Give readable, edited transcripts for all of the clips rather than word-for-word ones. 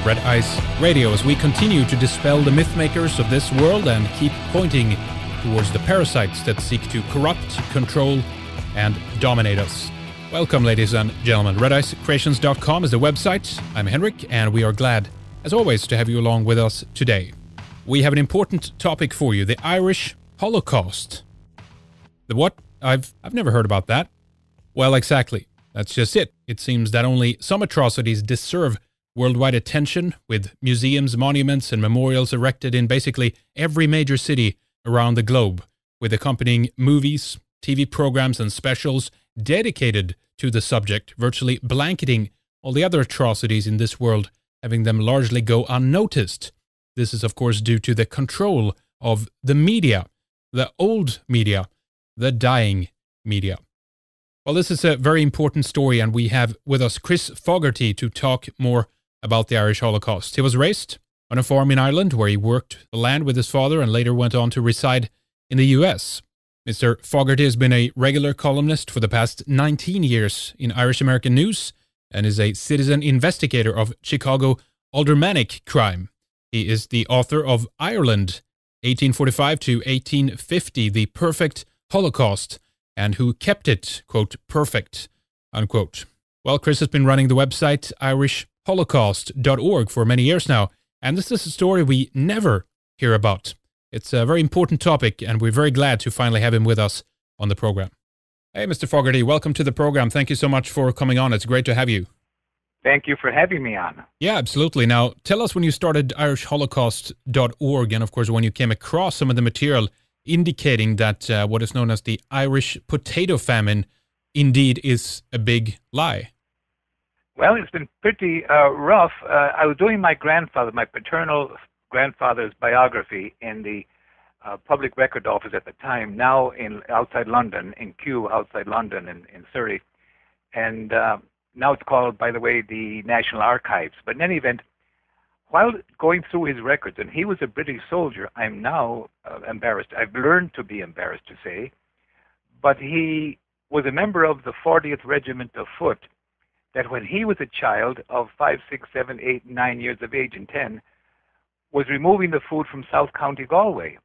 Red Ice Radio as we continue to dispel the myth-makers of this world and keep pointing towards the parasites that seek to corrupt, control, and dominate us. Welcome, ladies and gentlemen. RedIceCreations.com is the website. I'm Henrik, and we are glad, as always, to have you along with us today. We have an important topic for you, the Irish Holocaust. The what? I've never heard about that. Well, exactly. That's just it. It seems that only some atrocities deserve worldwide attention, with museums, monuments, and memorials erected in basically every major city around the globe, with accompanying movies, TV programs, and specials dedicated to the subject, virtually blanketing all the other atrocities in this world, having them largely go unnoticed. This is, of course, due to the control of the media, the old media, the dying media. Well, this is a very important story, and we have with us Chris Fogarty to talk more about the Irish Holocaust. He was raised on a farm in Ireland where he worked the land with his father and later went on to reside in the US. Mr. Fogarty has been a regular columnist for the past 19 years in Irish American news and is a citizen investigator of Chicago aldermanic crime. He is the author of Ireland, 1845 to 1850, the Perfect Holocaust, and who kept it, quote, perfect, unquote. Well, Chris has been running the website irishholocaust.org for many years now, and this is a story we never hear about. It's a very important topic, and we're very glad to finally have him with us on the program. Hey, Mr. Fogarty, welcome to the program. Thank you so much for coming on. It's great to have you. Thank you for having me on. Yeah, absolutely. Now, tell us when you started irishholocaust.org, and of course when you came across some of the material indicating that what is known as the Irish potato famine indeed is a big lie. Well, it's been pretty rough. I was doing my paternal grandfather's biography in the Public Record Office at the time, now outside London, in Kew, outside London in Surrey. And now it's called, by the way, the National Archives. But in any event, while going through his records, and he was a British soldier, I'm now embarrassed. I've learned to be embarrassed to say, but he was a member of the 40th Regiment of Foot that when he was a child of 5, 6, 7, 8, 9 years of age and 10, was removing the food from South County Galway.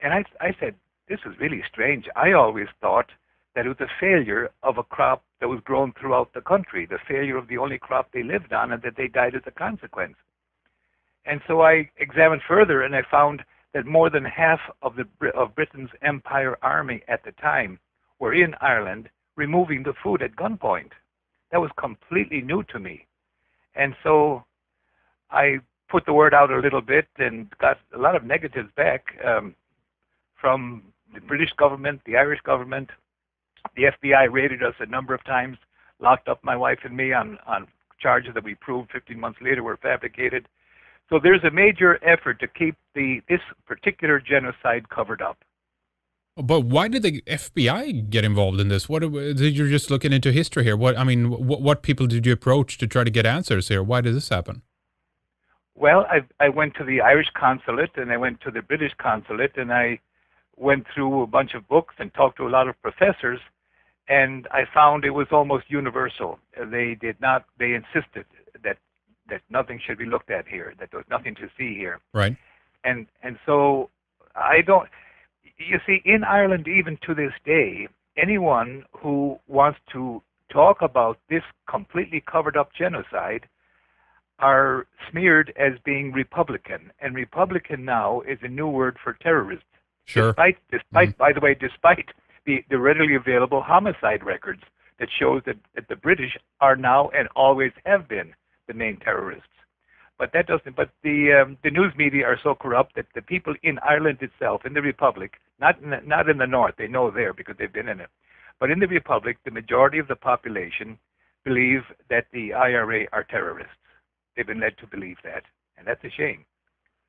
And I said, this is really strange. I always thought that it was a failure of a crop that was grown throughout the country, the failure of the only crop they lived on, and that they died as a consequence. And so I examined further, and I found that more than half of Britain's Empire Army at the time were in Ireland removing the food at gunpoint. That was completely new to me. And so I put the word out a little bit and got a lot of negatives back from the British government, the Irish government. The FBI raided us a number of times, locked up my wife and me on charges that we proved 15 months later were fabricated. So there's a major effort to keep this particular genocide covered up. But why did the FBI get involved in this? Did you just looking into history here? What people did you approach to try to get answers here? Why did this happen? Well, I went to the Irish consulate and I went to the British consulate and I went through a bunch of books and talked to a lot of professors, and I found it was almost universal. They insisted that nothing should be looked at here, that there was nothing to see here. Right. And so you see, in Ireland, even to this day, anyone who wants to talk about this completely covered up genocide are smeared as being Republican. And Republican now is a new word for terrorist. Sure. Despite, by the way, despite the readily available homicide records that shows that the British are now and always have been the main terrorists. But that doesn't. But the news media are so corrupt that the people in Ireland itself, in the Republic, not in the North, they know there because they've been in it, but in the Republic, the majority of the population believe that the IRA are terrorists. They've been led to believe that, and that's a shame.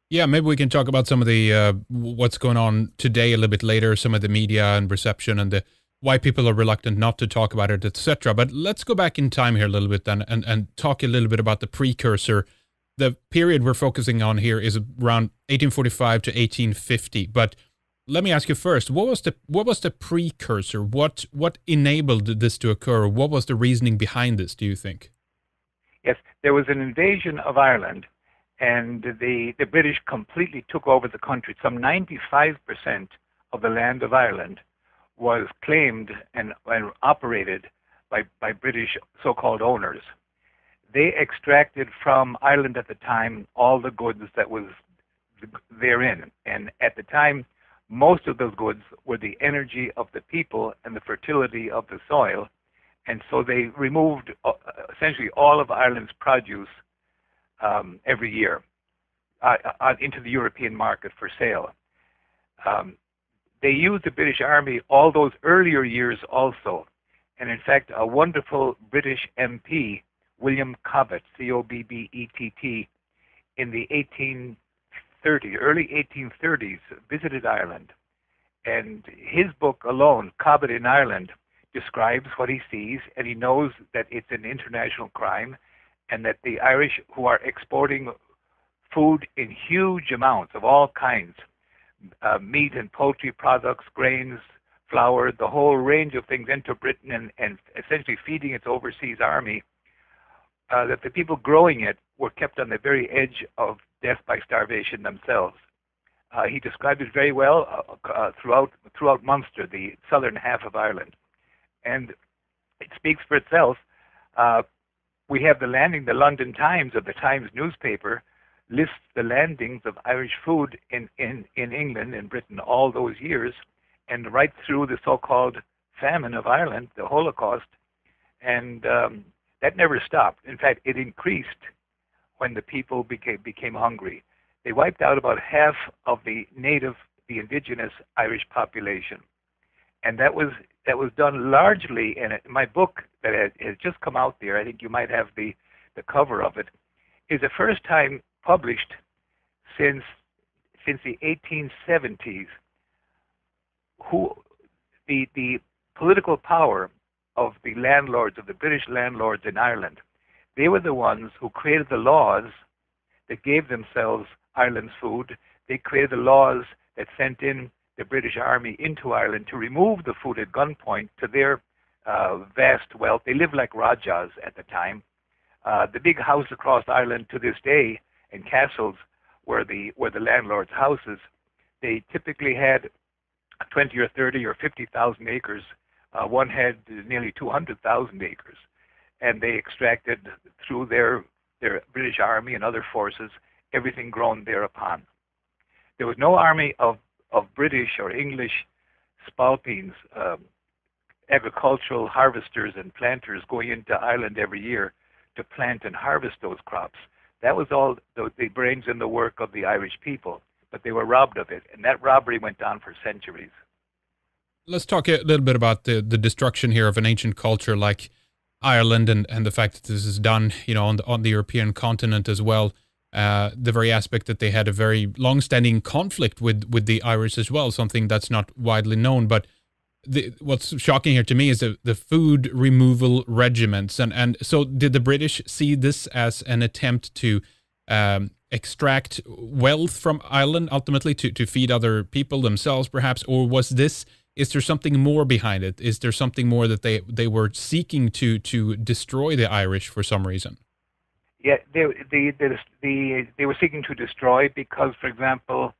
Yeah, maybe we can talk about some of the what's going on today a little bit later, some of the media and perception and why people are reluctant not to talk about it, etc. But let's go back in time here a little bit then and talk a little bit about the precursor. The period we're focusing on here is around 1845 to 1850. But let me ask you first, what was the precursor? What enabled this to occur? What was the reasoning behind this, do you think? Yes, there was an invasion of Ireland, and the British completely took over the country. Some 95% of the land of Ireland was claimed and operated by British so-called owners. They extracted from Ireland at the time all the goods that was therein. And at the time, most of those goods were the energy of the people and the fertility of the soil. And so they removed essentially all of Ireland's produce every year into the European market for sale. They used the British Army all those earlier years also. And in fact, a wonderful British MP, William Cobbett, C-O-B-B-E-T-T, in the early 1830s, visited Ireland. And his book alone, Cobbett in Ireland, describes what he sees, and he knows that it's an international crime, and that the Irish, who are exporting food in huge amounts of all kinds, meat and poultry products, grains, flour, the whole range of things into Britain and essentially feeding its overseas army, that the people growing it were kept on the very edge of death by starvation themselves. He described it very well throughout Munster, the southern half of Ireland. And it speaks for itself. We have the landing, the London Times of the Times newspaper lists the landings of Irish food in England and Britain all those years, and right through the so-called famine of Ireland, the Holocaust, and that never stopped. In fact, it increased when the people became hungry. They wiped out about half of the indigenous Irish population, and that was done largely in it. My book that has just come out there, I think you might have the cover of it, is the first time published since the 1870s. The political power of the landlords, of the British landlords in Ireland, they were the ones who created the laws that gave themselves Ireland's food. They created the laws that sent in the British Army into Ireland to remove the food at gunpoint to their vast wealth. They lived like Rajas at the time. The big house across Ireland to this day, and castles were the landlords' houses. They typically had 20 or 30 or 50,000 acres. One had nearly 200,000 acres, and they extracted through their British Army and other forces everything grown thereupon. There was no army of British or English spalpeens, agricultural harvesters and planters going into Ireland every year to plant and harvest those crops. That was all the brains and the work of the Irish people, but they were robbed of it, and that robbery went on for centuries. Let's talk a little bit about the destruction here of an ancient culture like Ireland, and the fact that this is done, on the European continent as well. The very aspect that they had a very long-standing conflict with the Irish as well, something that's not widely known. But what's shocking here to me is the food removal regiments. And so did the British see this as an attempt to extract wealth from Ireland, ultimately to feed other people, themselves perhaps? Or is there something more behind it? Is there something more that they were seeking to destroy the Irish for some reason? Yeah, they were seeking to destroy because, for example,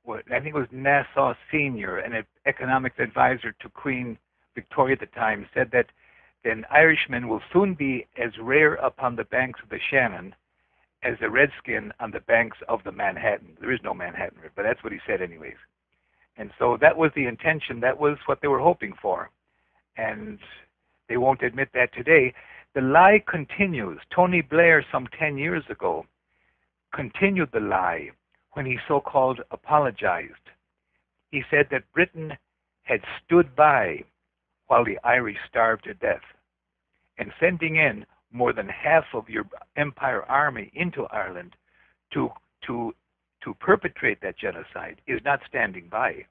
I think it was Nassau Senior, an economics advisor to Queen Victoria at the time, said that an Irishman will soon be as rare upon the banks of the Shannon as the redskin on the banks of the Manhattan. There is no Manhattan River, but that's what he said anyways. And so that was the intention. That was what they were hoping for. And they won't admit that today. The lie continues. Tony Blair, some 10 years ago, continued the lie when he so-called apologized. He said that Britain had stood by while the Irish starved to death. And sending in more than half of your empire army into Ireland to perpetrate that genocide is not standing by.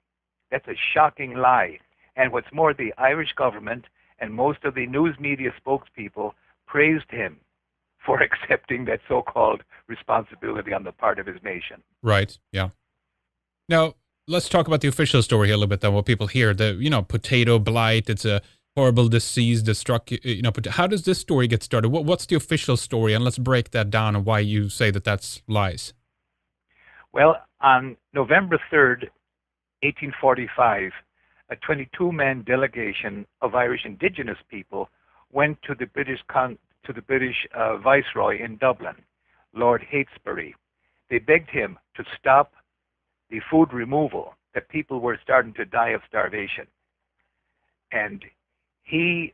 That's a shocking lie. And what's more, the Irish government and most of the news media spokespeople praised him for accepting that so-called responsibility on the part of his nation. Right, yeah. Now, let's talk about the official story here a little bit, then, what people hear. The, potato blight, it's a horrible disease that struck you know. But how does this story get started? What's the official story? And let's break that down and why you say that that's lies. Well, on November 3rd, 1845, a 22-man delegation of Irish indigenous people went to the British Viceroy in Dublin, Lord Heytesbury. They begged him to stop the food removal, that people were starting to die of starvation. And he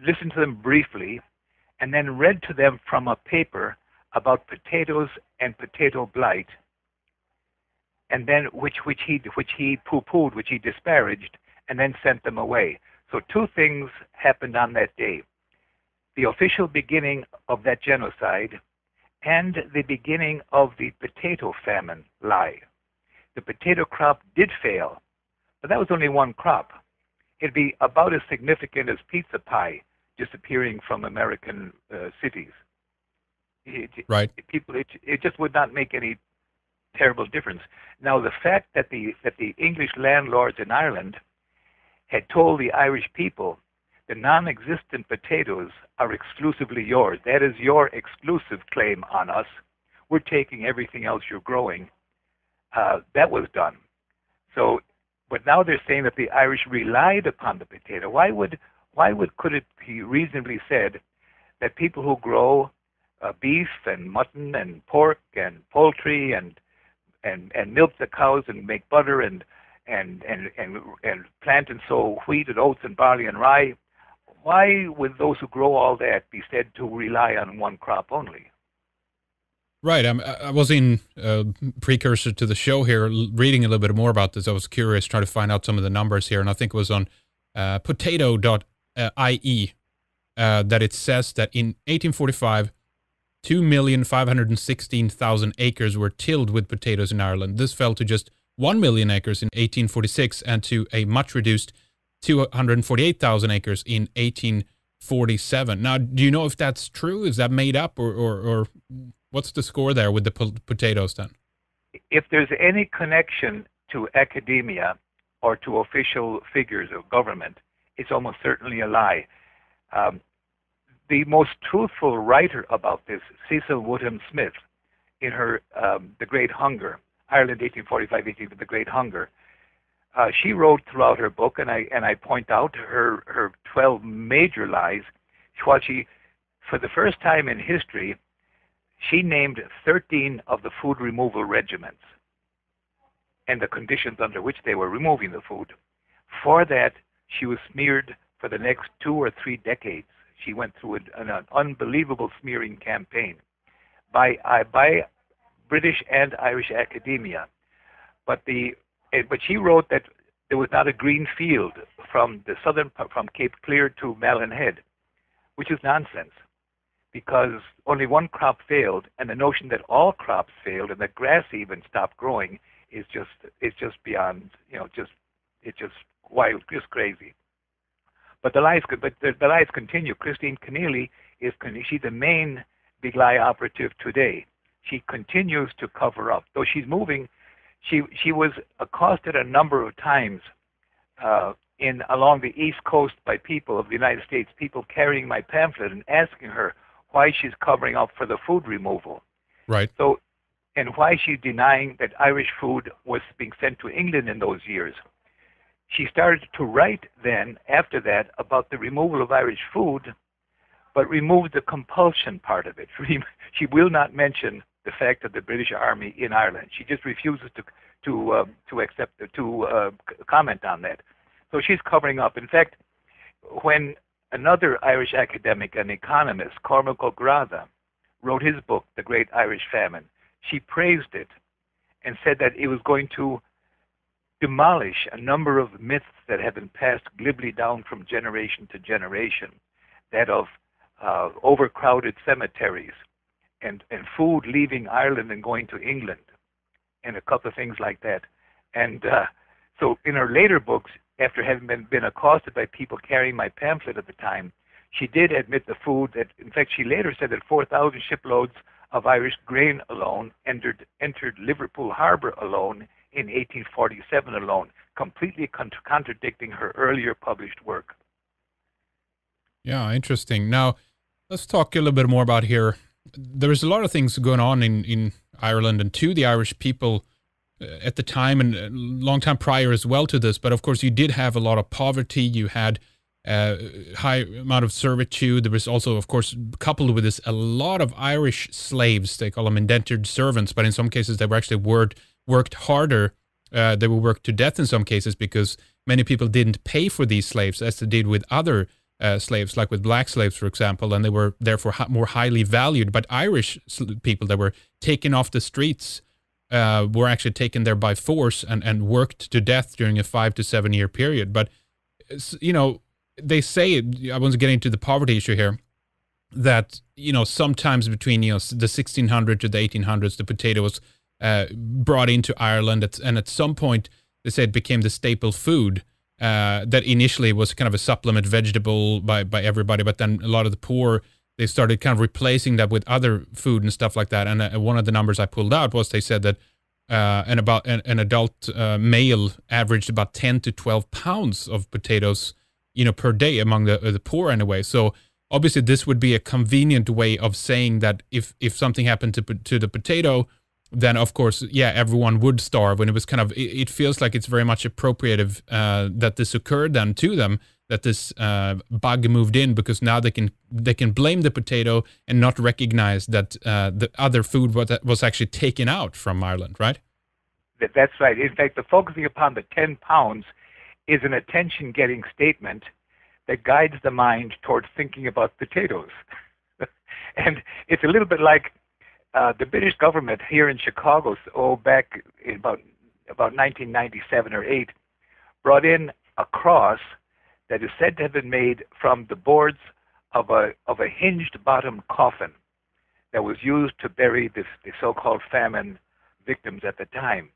listened to them briefly and then read to them from a paper about potatoes and potato blight, and then which he poo-pooed, which he disparaged, and then sent them away. So two things happened on that day: the official beginning of that genocide and the beginning of the potato famine lie. The potato crop did fail, but that was only one crop. It'd be about as significant as pizza pie disappearing from American cities. Right. It just would not make any terrible difference. Now, the fact that the English landlords in Ireland had told the Irish people the non-existent potatoes are exclusively yours. That is your exclusive claim on us. We're taking everything else you're growing. That was done. So, but now they're saying that the Irish relied upon the potato. Could it be reasonably said that people who grow beef and mutton and pork and poultry and milk the cows and make butter and plant and sow wheat and oats and barley and rye, why would those who grow all that be said to rely on one crop only? Right. I was in precursor to the show here, reading a little bit more about this. I was curious, trying to find out some of the numbers here, and I think it was on potato.ie that it says that in 1845, 2,516,000 acres were tilled with potatoes in Ireland. This fell to just 1 million acres in 1846 and to a much reduced 248,000 acres in 1847. Now, do you know if that's true? Is that made up, or what's the score there with the potatoes then? If there's any connection to academia or to official figures of government, it's almost certainly a lie. The most truthful writer about this, Cecil Woodham Smith, in her The Great Hunger, Ireland 1845-18, The Great Hunger, she wrote throughout her book, and I point out her 12 major lies, while she, for the first time in history, she named 13 of the food removal regiments and the conditions under which they were removing the food. For that, she was smeared for the next 2 or 3 decades. She went through an unbelievable smearing campaign by British and Irish academia. But she wrote that there was not a green field from Cape Clear to Malin Head, which is nonsense, because only one crop failed, and the notion that all crops failed and that grass even stopped growing is just beyond, it's just wild, just crazy. But the lies continue. Christine Keneally she's the main big lie operative today. She continues to cover up, though she's moving. She was accosted a number of times along the East Coast by people of the United States, people carrying my pamphlet and asking her why she's covering up for the food removal. Right. So, and why she's denying that Irish food was being sent to England in those years. She started to write then, after that, about the removal of Irish food, but removed the compulsion part of it. She will not mention the fact of the British Army in Ireland. She just refuses to comment on that. So she's covering up. In fact, when another Irish academic and economist, Cormac O'Grada, wrote his book, The Great Irish Famine, she praised it and said that it was going to demolish a number of myths that have been passed glibly down from generation to generation, that of overcrowded cemeteries and food leaving Ireland and going to England, and a couple of things like that. And so in her later books, after having been accosted by people carrying my pamphlet at the time, she did admit the food that, in fact, she later said that 4,000 shiploads of Irish grain alone entered Liverpool Harbor alone in 1847 alone, completely contradicting her earlier published work. Yeah, interesting. Now, let's talk a little bit more about here. There's a lot of things going on in Ireland and to the Irish people at the time and a long time prior as well to this. But of course, you did have a lot of poverty. You had high amount of servitude. There was also, of course, coupled with this, a lot of Irish slaves. They call them indentured servants, but in some cases they were actually worked harder. They were worked to death in some cases because many people didn't pay for these slaves as they did with other slaves, like with black slaves, for example, and they were therefore more highly valued. But Irish people that were taken off the streets were actually taken there by force and worked to death during a 5 to 7 year period. But, you know, they say, I wasn't getting into the poverty issue here, that, you know, sometimes between, you know, the 1600s to the 1800s, the potato was brought into Ireland, and at some point they said it became the staple food. That initially was kind of a supplement vegetable by everybody, but then a lot of the poor, they started kind of replacing that with other food and stuff like that. And one of the numbers I pulled out was they said that an adult male averaged about 10 to 12 pounds of potatoes, you know, per day among the poor anyway. So obviously this would be a convenient way of saying that if something happened to the potato, then of course, yeah, everyone would starve. When it was kind of, it feels like it's very much appropriative that this occurred then to them, that this bug moved in, because now they can blame the potato and not recognize that the other food was actually taken out from Ireland, right? That's right. In fact, the focusing upon the 10 pounds is an attention-getting statement that guides the mind towards thinking about potatoes. And it's a little bit like the British government here in Chicago, back in about 1997 or 8, brought in a cross that is said to have been made from the boards of a hinged bottom coffin that was used to bury the so-called famine victims at the time.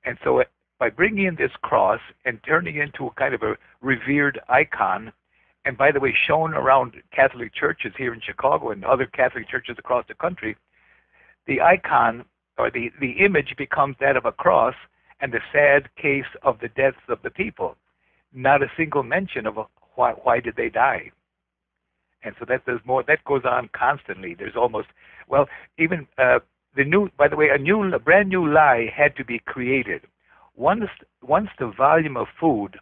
And so by bringing in this cross and turning it into a kind of a revered icon, and by the way, shown around Catholic churches here in Chicago and other Catholic churches across the country, the icon or the image becomes that of a cross and the sad case of the deaths of the people. Not a single mention of why did they die. And so that goes on constantly. There's almost, well, even by the way, a brand new lie had to be created. Once the volume of food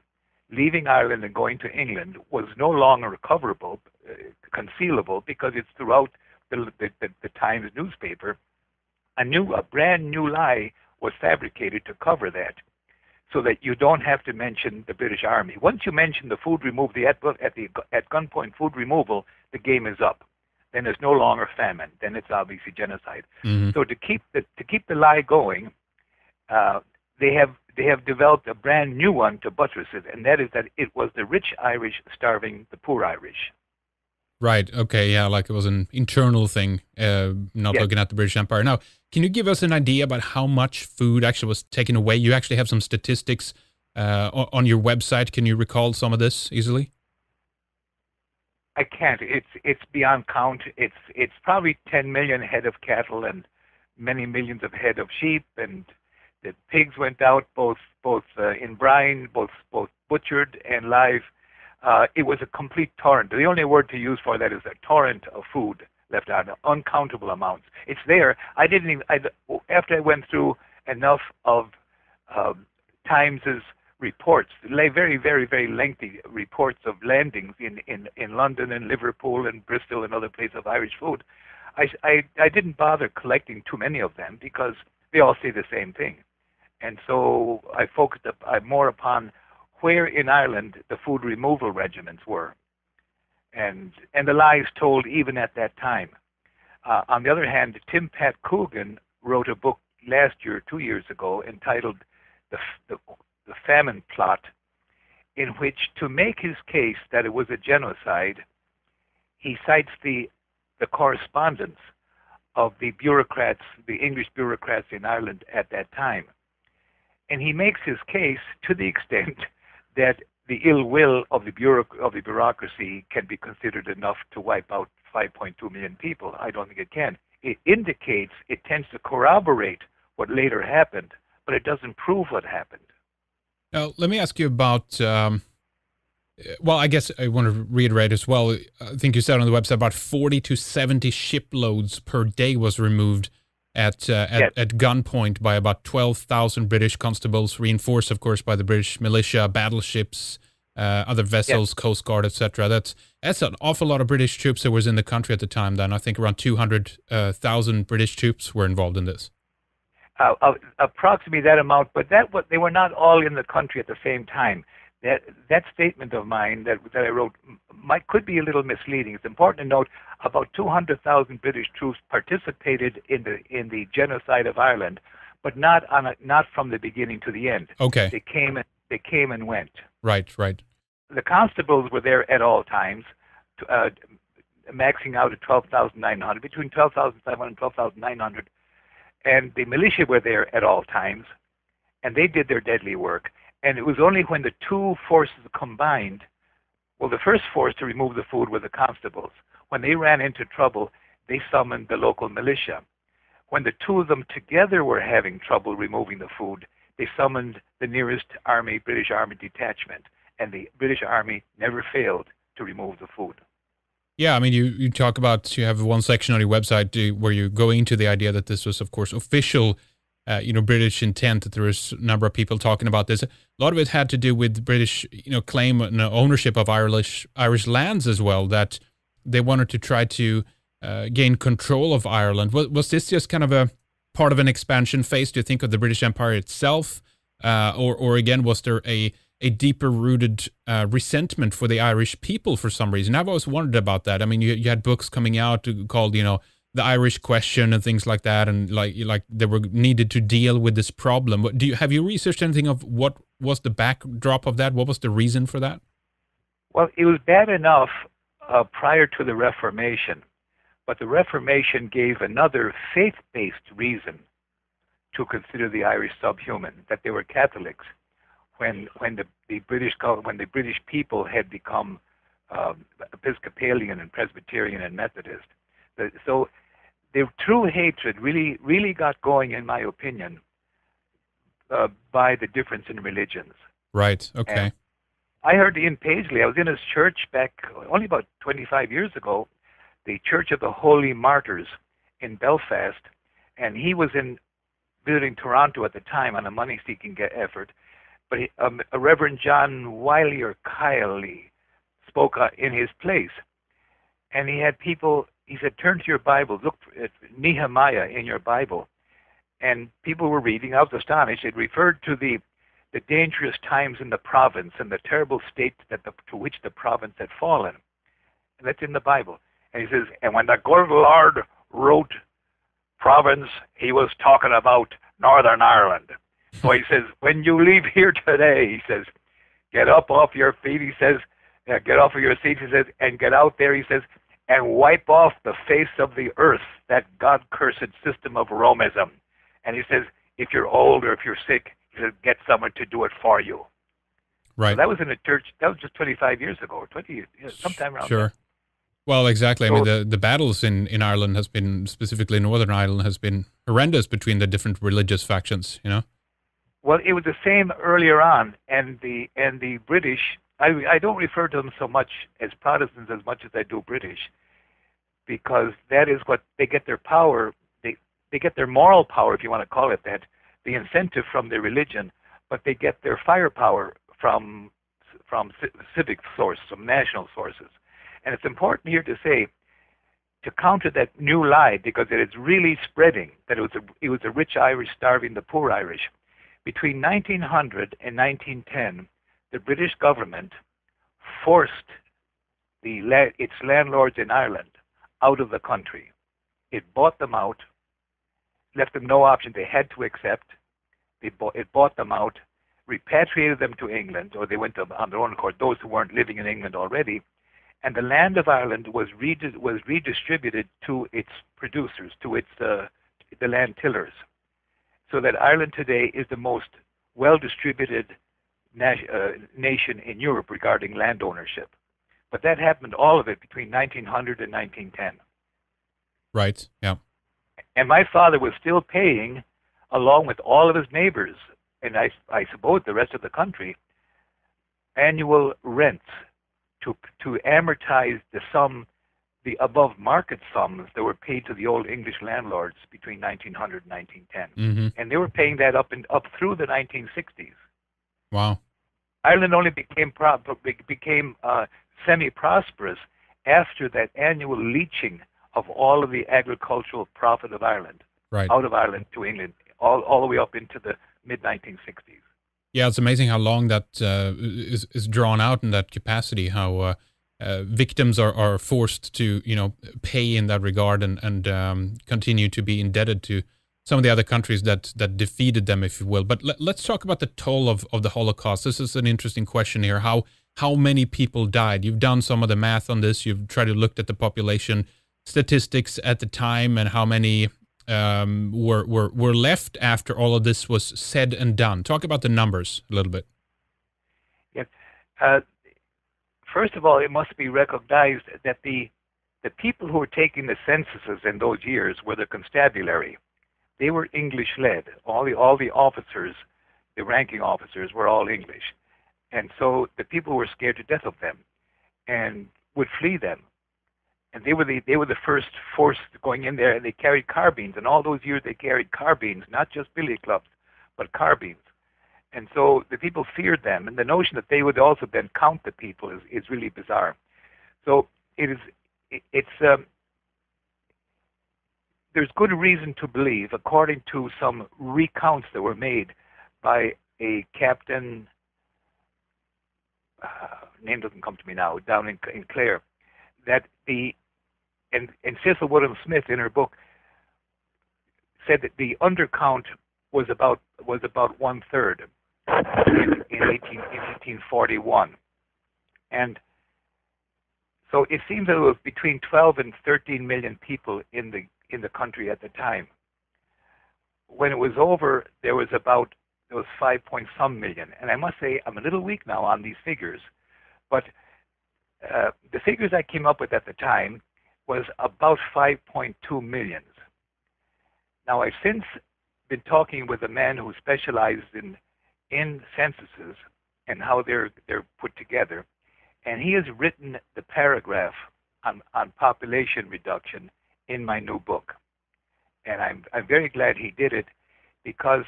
leaving Ireland and going to England was no longer recoverable, concealable, because it's throughout the Times newspaper, a brand new lie was fabricated to cover that, so that you don't have to mention the British Army. Once you mention the food removal, at gunpoint food removal, the game is up. Then there's no longer famine. Then it's obviously genocide. Mm-hmm. So to keep the lie going, they have developed a brand new one to buttress it, and that is that it was the rich Irish starving the poor Irish. Right. Okay. Yeah. Like it was an internal thing, not Yes. looking at the British Empire. Now, can you give us an idea about how much food actually was taken away? You actually have some statistics on your website. Can you recall some of this easily? I can't. It's beyond count. It's probably 10 million head of cattle and many millions of head of sheep, and the pigs went out both in brine, both butchered and live. It was a complete torrent. The only word to use for that is a torrent of food left out, uncountable amounts. It's there. After I went through enough of Times's reports, very, very, very lengthy reports of landings in London and Liverpool and Bristol and other places of Irish food, I didn't bother collecting too many of them because they all say the same thing. And so I focused more upon where in Ireland the food removal regiments were, and the lies told even at that time. On the other hand, Tim Pat Coogan wrote a book last year, 2 years ago, entitled The Famine Plot, in which, to make his case that it was a genocide, he cites the correspondence of the bureaucrats, the English bureaucrats in Ireland at that time. And he makes his case to the extent that the ill will of the bureaucracy can be considered enough to wipe out 5.2 million people. I don't think it can. It tends to corroborate what later happened, but it doesn't prove what happened. Now, let me ask you about, well, I guess I want to reiterate as well. I think you said on the website about 40 to 70 shiploads per day was removed Yes, at gunpoint by about 12,000 British constables, reinforced, of course, by the British militia, battleships, other yes. vessels, Coast Guard, etc. That's an awful lot of British troops that was in the country at the time. Then I think around 200,000 British troops were involved in this. Approximately that amount, but they were not all in the country at the same time. That statement of mine that I wrote could be a little misleading. It's important to note about 200,000 British troops participated in the genocide of Ireland, but not from the beginning to the end. Okay. They came and went. Right. Right. The constables were there at all times, uh, maxing out at 12,900, between 12,500 and 12,900. And the militia were there at all times, and they did their deadly work. And it was only when the two forces combined, well, the first force to remove the food were the constables. When they ran into trouble, they summoned the local militia. When the two of them together were having trouble removing the food, they summoned the nearest British Army detachment, and the British Army never failed to remove the food. Yeah, I mean, you talk about, you have one section on your website where you go into the idea that this was, of course, official, British intent, that there was a number of people talking about this. A lot of it had to do with British, claim and ownership of Irish lands as well, that they wanted to try to gain control of Ireland. Was this just kind of a part of an expansion phase, do you think, of the British Empire itself? Or again, was there a deeper rooted resentment for the Irish people for some reason? I've always wondered about that. I mean, you had books coming out called, The Irish Question and things like that, and like they were needed to deal with this problem. Have you researched anything of what was the backdrop of that? What was the reason for that? Well, it was bad enough prior to the Reformation, but the Reformation gave another faith-based reason to consider the Irish subhuman, that they were Catholics. When the British people had become Episcopalian and Presbyterian and Methodist, so the true hatred really got going, in my opinion, by the difference in religions. Right. Okay. And I heard Ian Paisley. I was in his church back only about 25 years ago, the Church of the Holy Martyrs in Belfast, and he was visiting Toronto at the time on a money-seeking effort. But a Reverend John Wiley or Kiley spoke in his place. And he had people, he said, turn to your Bible, look at Nehemiah in your Bible. And people were reading. I was astonished. It referred to the dangerous times in the province and the terrible state to which the province had fallen. And that's in the Bible. And he says, and when the good Lord wrote province, he was talking about Northern Ireland. So he says, when you leave here today, he says, get up off your feet, he says, get off of your seats, he says, and get out there, he says, and wipe off the face of the earth, that God-cursed system of Romism. And he says, if you're old or if you're sick, he says, get someone to do it for you. Right. So that was in a church, that was just 25 years ago, or 20 years, sometime around Sure. there. Well, exactly. So, I mean, the battles in Ireland has been, specifically Northern Ireland, has been horrendous between the different religious factions, Well, it was the same earlier on, and the British. I don't refer to them so much as Protestants as much as I do British, because that is what they get their power. They get their moral power, if you want to call it that, the incentive from their religion, but they get their firepower from civic sources, from national sources. And it's important here to say, to counter that new lie, because it is really spreading, that it was the rich Irish starving the poor Irish. Between 1900 and 1910, the British government forced its landlords in Ireland out of the country. It bought them out, left them no option. They had to accept. It bought them out, repatriated them to England, or they went on their own accord, those who weren't living in England already. And the land of Ireland was redistributed to its producers, to the land tillers. So that Ireland today is the most well-distributed nation in Europe regarding land ownership. But that happened, all of it, between 1900 and 1910. Right, yeah. And my father was still paying, along with all of his neighbors, and I suppose the rest of the country, annual rents to amortize the above market sums that were paid to the old English landlords between 1900 and 1910. Mm-hmm. And they were paying that up through the 1960s. Wow. Ireland only became semi-prosperous after that annual leaching of all of the agricultural profit of Ireland, right, out of Ireland to England, all the way up into the mid-1960s. Yeah, it's amazing how long that is drawn out in that capacity, how victims are forced to, pay in that regard and continue to be indebted to some of the other countries that defeated them, if you will. But let's talk about the toll of the Holocaust. This is an interesting question here. How many people died? You've done some of the math on this. You've tried to look at the population statistics at the time and how many were left after all of this was said and done. Talk about the numbers a little bit. Yes. First of all, it must be recognized that the people who were taking the censuses in those years were the constabulary. They were English-led. All the officers, the ranking officers, were all English. And so the people were scared to death of them and would flee them. And they were the first force going in there, and they carried carbines. And all those years they carried carbines, not just billy clubs, but carbines. And so the people feared them, and the notion that they would also then count the people is really bizarre. So there's good reason to believe, according to some recounts that were made by a captain, name doesn't come to me now, down in Clare, that and Cecil Woodham Smith in her book said that the undercount was about 1/3 in 1841, and so it seems that it was between 12 and 13 million people in the country at the time. When it was over, there was 5 point some million, and I must say I'm a little weak now on these figures, but the figures I came up with at the time was about 5.2 million. Now I've since been talking with a man who specialized in censuses and how they're put together, and he has written the paragraph on population reduction in my new book, and I'm very glad he did it, because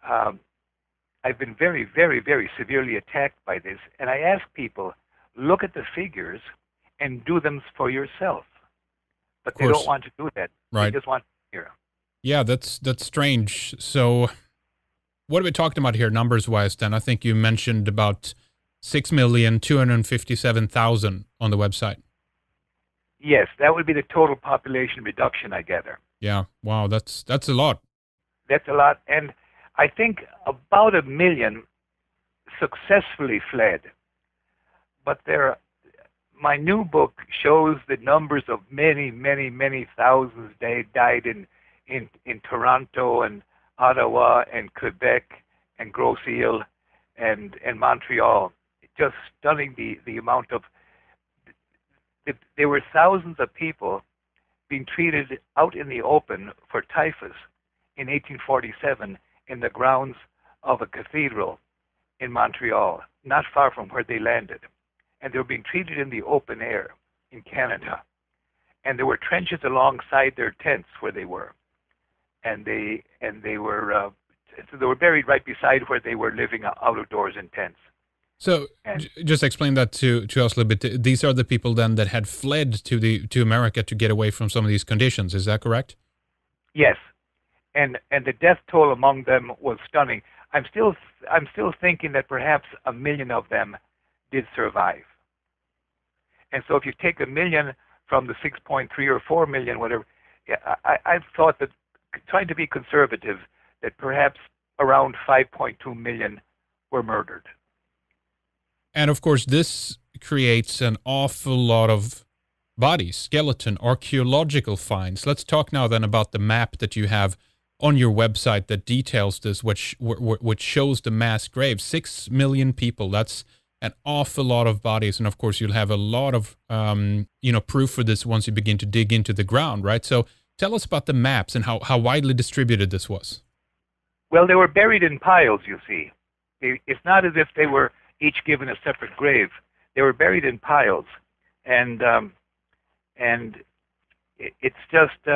I've been very, very, very severely attacked by this, and I ask people, look at the figures and do them for yourself, but they don't want to do that. Right. They just want to hear. Yeah, that's strange. So what are we talking about here numbers-wise then? I think you mentioned about 6,257,000 on the website. Yes, that would be the total population reduction, I gather. Yeah, wow, that's a lot. That's a lot, and I think about 1 million successfully fled. But my new book shows the numbers of many, many, many thousands died in Toronto and Ottawa and Quebec and Gros Isle and Montreal. Just stunning the amount of. There were thousands of people being treated out in the open for typhus in 1847 in the grounds of a cathedral in Montreal, not far from where they landed. And they were being treated in the open air in Canada. And there were trenches alongside their tents where they were. And they were buried right beside where they were living out of doors in tents. So just explain that to us a little bit. These are the people then that had fled to America to get away from some of these conditions. Is that correct? Yes, and the death toll among them was stunning. I'm still thinking that perhaps 1 million of them did survive. And so if you take 1 million from the 6.3 or 4 million, whatever, I've thought that, trying to be conservative, that perhaps around 5.2 million were murdered. And of course, this creates an awful lot of bodies, skeleton, archaeological finds. Let's talk now then about the map that you have on your website that details this, which shows the mass graves. 6 million people. That's an awful lot of bodies, and of course, you'll have a lot of proof for this once you begin to dig into the ground, right? So, tell us about the maps and how widely distributed this was. Well, they were buried in piles, you see. It's not as if they were each given a separate grave. They were buried in piles. And it's just...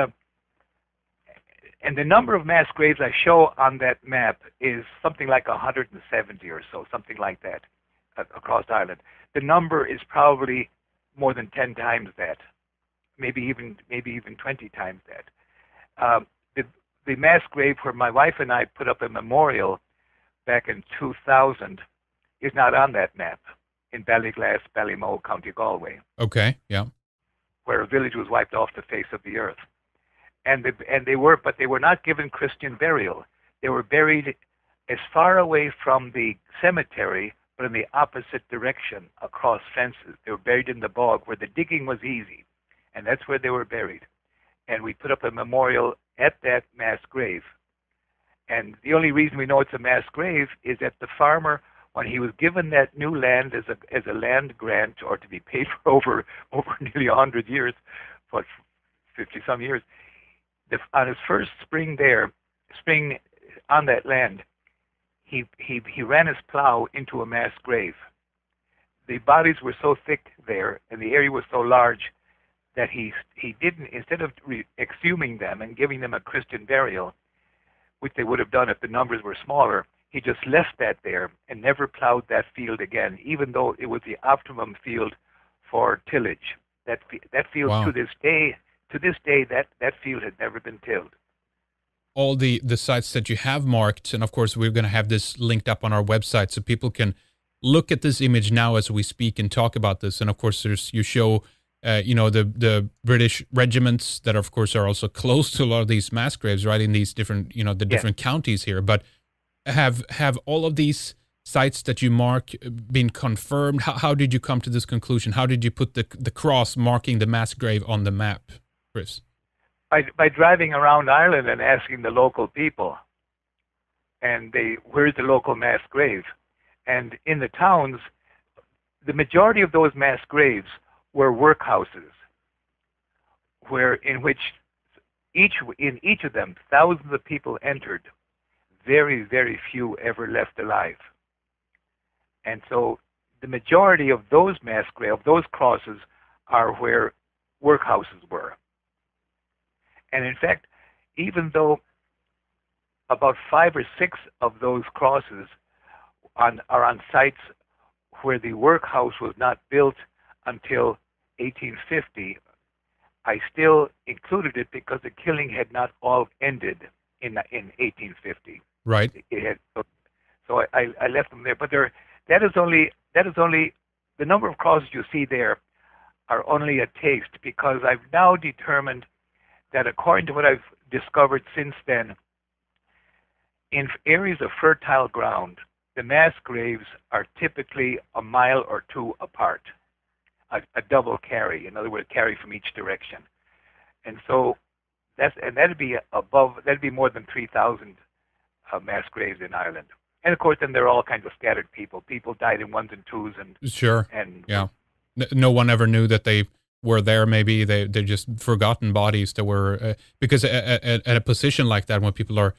and the number of mass graves I show on that map is something like 170 or so, something like that, across Ireland. The number is probably more than 10 times that, maybe even 20 times that. The mass grave where my wife and I put up a memorial back in 2000 is not on that map, in Ballyglass, Ballymoe, County Galway. Okay, yeah. Where a village was wiped off the face of the earth. But they were not given Christian burial. They were buried as far away from the cemetery, but in the opposite direction, across fences. They were buried in the bog where the digging was easy, and that's where they were buried. And we put up a memorial at that mass grave. And the only reason we know it's a mass grave is that the farmer, when he was given that new land as a land grant, or to be paid for over nearly 100 years, for 50-some years, on his first spring on that land, he ran his plow into a mass grave. The bodies were so thick there, and the area was so large, that he didn't, instead of exhuming them and giving them a Christian burial, which they would have done if the numbers were smaller, he just left that there and never plowed that field again, even though it was the optimum field for tillage. That field, wow. to this day, that field had never been tilled. All the sites that you have marked, and of course we're going to have this linked up on our website so people can look at this image now as we speak and talk about this. And of course you show the British regiments that of course are also close to a lot of these mass graves, right, in these different, different counties here. But have all of these sites that you mark been confirmed? How did you come to this conclusion? How did you put the cross marking the mass grave on the map, Chris? By driving around Ireland and asking the local people, and where's the local mass grave? And in the towns, the majority of those mass graves were workhouses, in each of them thousands of people entered. Very, very few ever left alive. And so the majority of those mass graves, those crosses, are where workhouses were. And in fact, even though about 5 or 6 of those crosses are on sites where the workhouse was not built until 1850, I still included it because the killing had not all ended in 1850. Right. It had, so I left them there. But that is only the number of crosses you see there are only a taste, because I've now determined that according to what I've discovered since then, in areas of fertile ground, the mass graves are typically a mile or 2 apart, a double carry. In other words, carry from each direction. And so that'd be more than 3,000 mass graves in Ireland. And of course, then there are all kinds of scattered people. People died in 1s and 2s, and sure, and yeah. No one ever knew that they were there. Maybe they're just forgotten bodies that were because at a position like that, when people are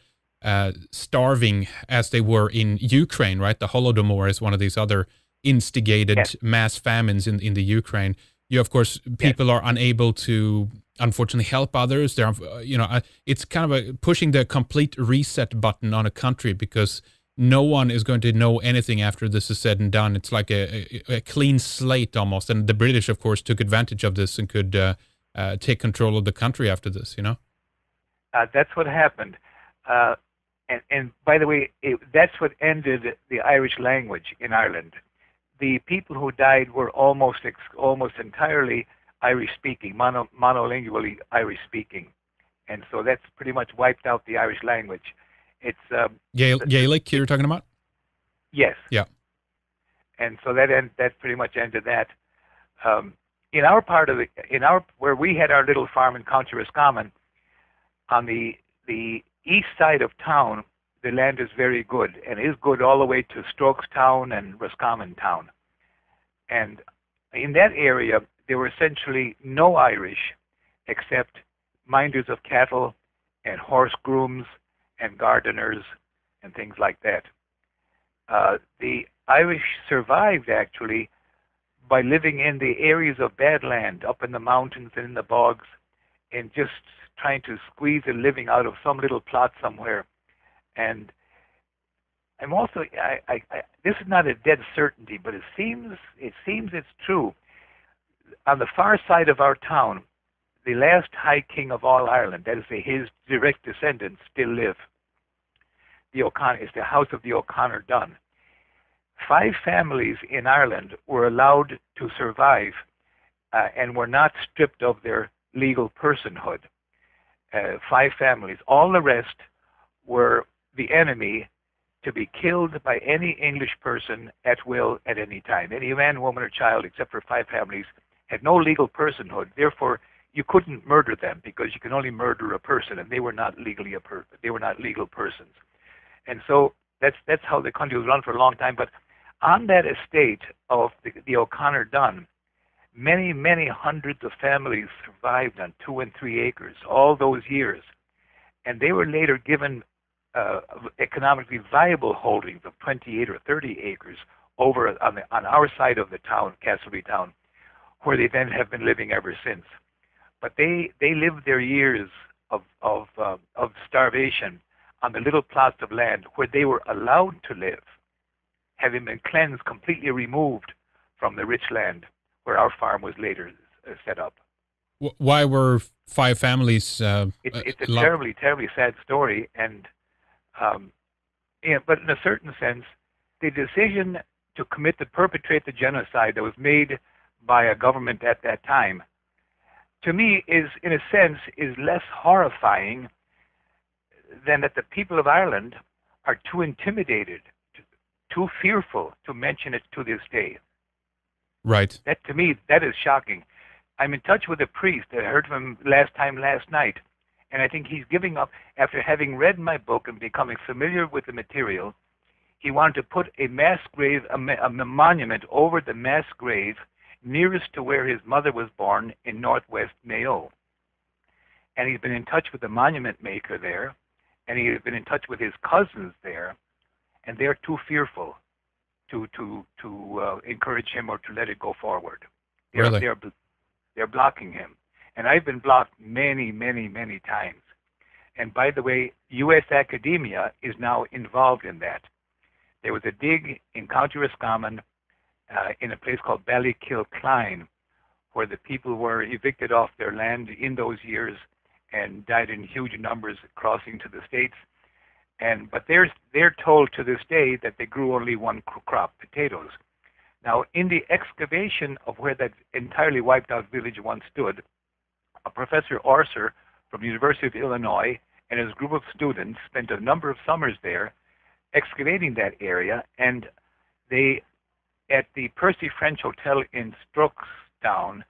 starving, as they were in Ukraine, right? The Holodomor is one of these other instigated mass famines in the Ukraine. You, of course, people are unable to, unfortunately, help others. They're, it's kind of pushing the complete reset button on a country, because no one is going to know anything after this is said and done. It's like a clean slate almost. And the British, of course, took advantage of this and could take control of the country after this, That's what happened. And by the way, that's what ended the Irish language in Ireland. The people who died were almost entirely Irish-speaking, monolingually Irish-speaking. And so that's pretty much wiped out the Irish language. It's Gaelic you're talking about? Yes. Yeah. And so that pretty much ended that. In our part of where we had our little farm in County Roscommon, on the east side of town, the land is very good, and is good all the way to Strokestown and Roscommon Town. And in that area, there were essentially no Irish except minders of cattle and horse grooms and gardeners and things like that. The Irish survived actually by living in the areas of bad land, up in the mountains and in the bogs, and just trying to squeeze a living out of some little plot somewhere. And I'm also, this is not a dead certainty, but it seems it's true. On the far side of our town, the last High King of all Ireland, that is to say, his direct descendants, still live. The O'Connor, it's the House of the O'Connor Dunn. 5 families in Ireland were allowed to survive and were not stripped of their legal personhood. 5 families. All the rest were the enemy, to be killed by any English person at will at any time. Any man, woman, or child, except for 5 families, had no legal personhood. Therefore, you couldn't murder them because you can only murder a person, and they were not legally they were not legal persons. And so that's how the country was run for a long time. But on that estate of the O'Connor Dunn, many, many hundreds of families survived on 2 and 3 acres all those years, and they were later given economically viable holdings of 28 or 30 acres over on our side of the town, Castlereagh town, where they then have been living ever since. But they lived their years of starvation on the little plots of land where they were allowed to live, having been cleansed, completely removed from the rich land where our farm was later set up. Why were 5 families? It's a terribly, terribly sad story, and but in a certain sense, the decision to perpetrate the genocide that was made by a government at that time, to me, is in a sense is less horrifying than that the people of Ireland are too intimidated, too fearful to mention it to this day. Right. That, to me, that is shocking. I'm in touch with a priest. I heard from him last night, and I think he's giving up after having read my book and becoming familiar with the material. He wanted to put a mass grave, a monument over the mass grave nearest to where his mother was born in northwest Mayo. And he's been in touch with the monument maker there, and he's been in touch with his cousins there, and they're too fearful to encourage him or to let it go forward. Really? They're blocking him. And I've been blocked many, many, many times. And by the way, U.S. academia is now involved in that. There was a dig in County Roscommon in a place called Ballykilcline, where the people were evicted off their land in those years and died in huge numbers crossing to the States. But they're told to this day that they grew only one crop, potatoes. Now, in the excavation of where that entirely wiped out village once stood, a Professor Orser from the University of Illinois and his group of students spent a number of summers there excavating that area, and they, at the Percy French Hotel in Strokestown,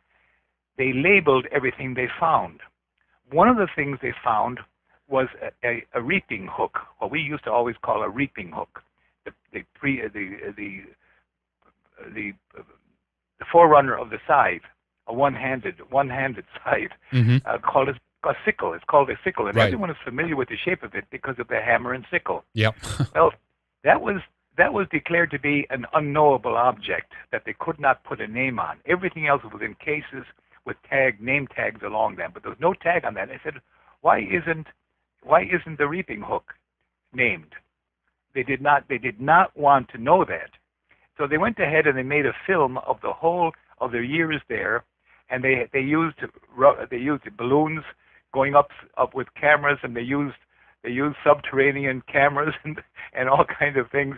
they labeled everything they found. One of the things they found was a reaping hook, what we used to always call a reaping hook, the forerunner of the scythe, a one-handed scythe, called a sickle. It's called a sickle, and everyone is familiar with the shape of it because of the hammer and sickle. Yep. Well, that was declared to be an unknowable object that they could not put a name on. Everything else was in cases with name tags along them, but there was no tag on that. I said, why isn't the reaping hook named? They did not want to know that. So they went ahead and they made a film of the whole of their years there, and they used balloons going up with cameras, and they used subterranean cameras and all kinds of things.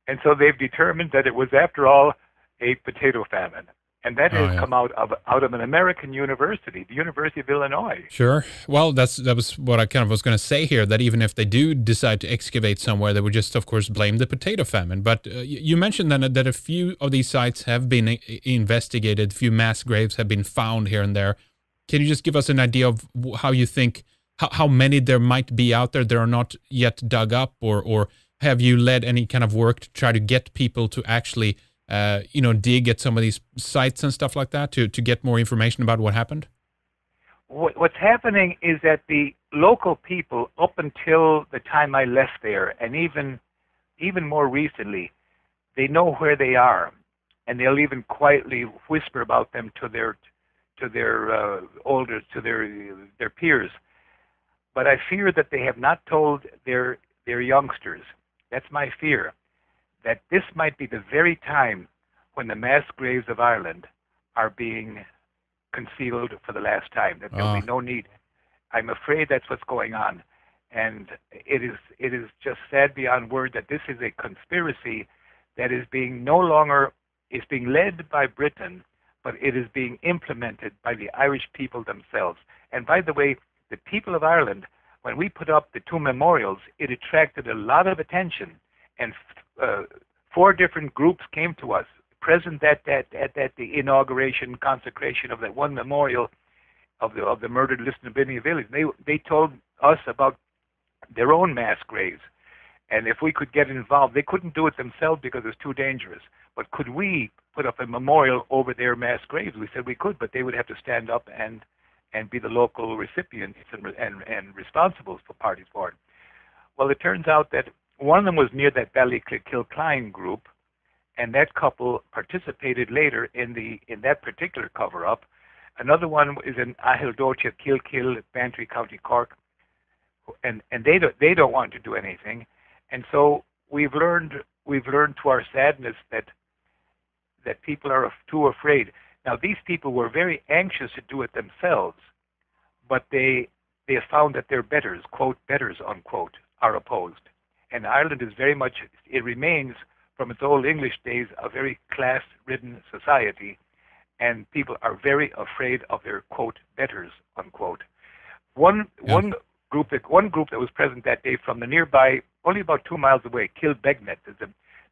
And so they've determined that it was, after all, a potato famine. And that has come out of an American university, the University of Illinois. Sure. Well, that was what I kind of was going to say here, that even if they do decide to excavate somewhere, they would just, of course, blame the potato famine. But you mentioned then that a few of these sites have been investigated, a few mass graves have been found here and there. Can you just give us an idea of how you think, how many there might be out there that are not yet dug up, or have you led any kind of work to try to get people to actually dig at some of these sites and stuff like that to get more information about what happened? what's happening is that the local people, up until the time I left there, and even more recently, they know where they are, and they'll even quietly whisper about them to their older, to their peers. But I fear that they have not told their youngsters. That's my fear, that this might be the very time when the mass graves of Ireland are being concealed for the last time, that there'll be no need. I'm afraid that's what's going on. And it is just sad beyond word that this is a conspiracy that is being led by Britain, but it is being implemented by the Irish people themselves. And by the way, the people of Ireland, when we put up the two memorials, it attracted a lot of attention, and 4 different groups came to us, present at the inauguration, consecration of that one memorial of the murdered Listonbiniya village. They told us about their own mass graves, and if we could get involved, they couldn't do it themselves because it's too dangerous. But could we put up a memorial over their mass graves? We said we could, but they would have to stand up and be the local recipients and responsible for parties for it. Well, it turns out that one of them was near that Ballykilcline group, and that couple participated later in that particular cover-up. Another one is in Ahildotia, Kilkill, Bantry, County Cork, and they don't want to do anything. And so we've learned to our sadness that people are too afraid. Now, these people were very anxious to do it themselves, but they have found that their betters, quote, betters, unquote, are opposed. And Ireland is very much, it remains from its old English days, a very class-ridden society, and people are very afraid of their, quote, betters, unquote. One group that was present that day from the nearby, only about 2 miles away, Kilbegnet,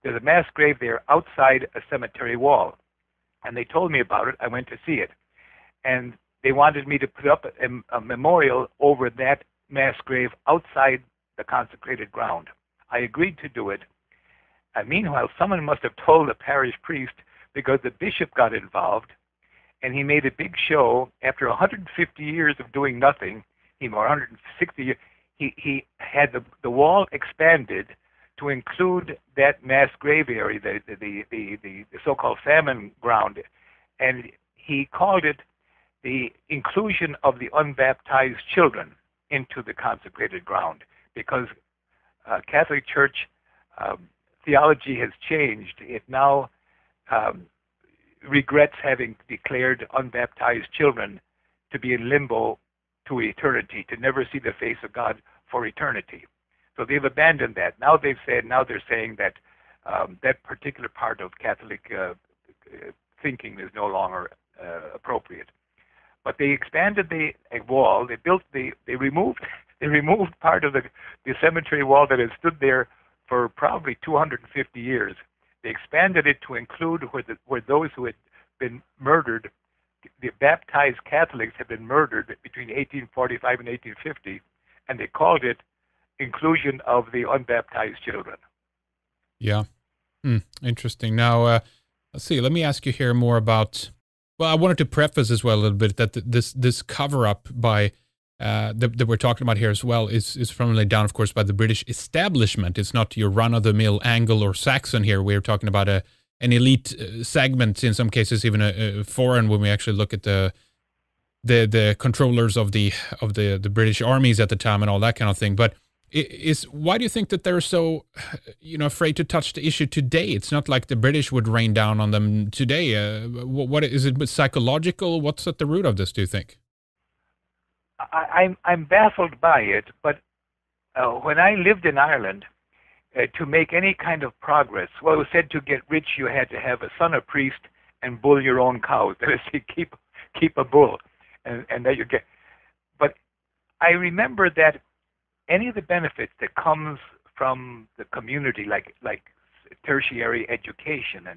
there's a mass grave there outside a cemetery wall. And they told me about it. I went to see it. And they wanted me to put up a memorial over that mass grave outside the consecrated ground. I agreed to do it. And meanwhile, someone must have told the parish priest, because the bishop got involved, and he made a big show. After 150 years of doing nothing, or 160 years, he had the wall expanded to include that mass grave area, the so-called Famine ground, and he called it the inclusion of the unbaptized children into the consecrated ground, because Catholic Church theology has changed. It now regrets having declared unbaptized children to be in limbo to eternity, to never see the face of God for eternity. So they've abandoned that. Now they're saying that that particular part of Catholic thinking is no longer appropriate. But they expanded the wall. They removed part of the cemetery wall that had stood there for probably 250 years. They expanded it to include where those who had been murdered, the baptized Catholics had been murdered between 1845 and 1850, and they called it inclusion of the unbaptized children. Yeah. Interesting. Now, let's see. Let me ask you here more about. Well, I wanted to preface as well a little bit that this cover-up by that we're talking about here as well is firmly down, of course, by the British establishment. It's not your run-of-the-mill Anglo or Saxon here. We're talking about an elite segment, in some cases even a foreign, when we actually look at the controllers of the British armies at the time and all that kind of thing. But why do you think that they're so afraid to touch the issue today? It's not like the British would rain down on them today. What is it? Psychological? What's at the root of this, do you think? I'm baffled by it, but when I lived in Ireland, to make any kind of progress, well, it was said to get rich you had to have a son of priest and bull your own cows. That is, to keep a bull, and that you get. But I remember that any of the benefits that comes from the community, like tertiary education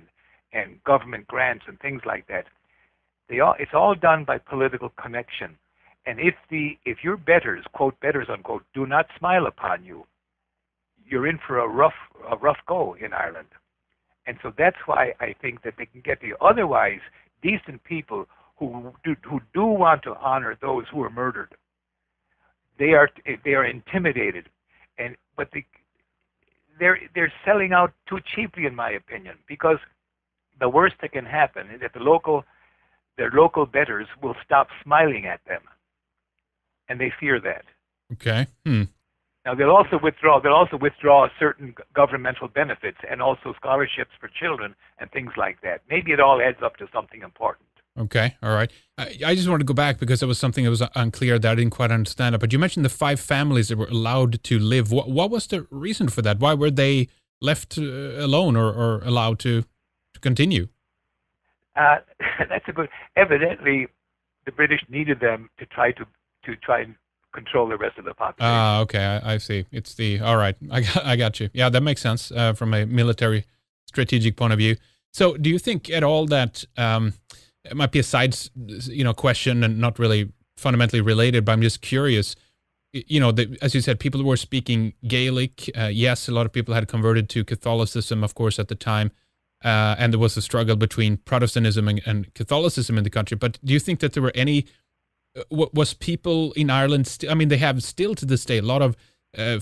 and government grants and things like that, it's all done by political connection. And if your betters, quote, betters, unquote, do not smile upon you, you're in for a rough go in Ireland. And so that's why I think that they can get you. Otherwise, decent people who do want to honor those who were murdered. They are intimidated, but they're selling out too cheaply, in my opinion, because the worst that can happen is that their local betters will stop smiling at them, and they fear that. Okay. Now they'll also withdraw certain governmental benefits and also scholarships for children and things like that. Maybe it all adds up to something important. Okay. All right. I just wanted to go back because there was something that was unclear that I didn't quite understand. But you mentioned the 5 families that were allowed to live. What was the reason for that? Why were they left alone or allowed to continue? That's a good. Evidently, the British needed them to try and control the rest of the population. Okay. I see. It's all right. I got you. Yeah, that makes sense from a military strategic point of view. So, do you think at all that it might be a side, question and not really fundamentally related, but I'm just curious. As you said, people were speaking Gaelic. Yes, a lot of people had converted to Catholicism, of course, at the time. And there was a struggle between Protestantism and Catholicism in the country. But do you think that there were any, was people in Ireland, they have still to this day a lot of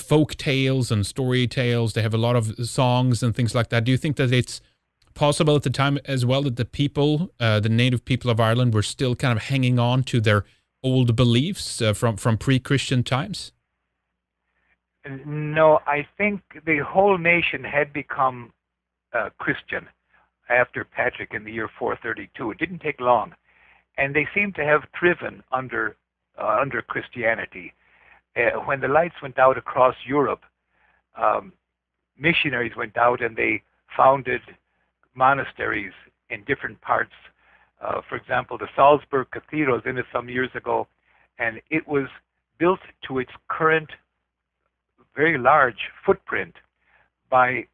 folk tales and story tales. They have a lot of songs and things like that. Do you think that it's possible at the time as well that the people, the native people of Ireland, were still kind of hanging on to their old beliefs from pre-Christian times? No, I think the whole nation had become Christian after Patrick in the year 432. It didn't take long, and they seem to have thriven under Christianity. When the lights went out across Europe, missionaries went out and they founded monasteries in different parts. For example, the Salzburg Cathedral was in it some years ago, and it was built to its current very large footprint by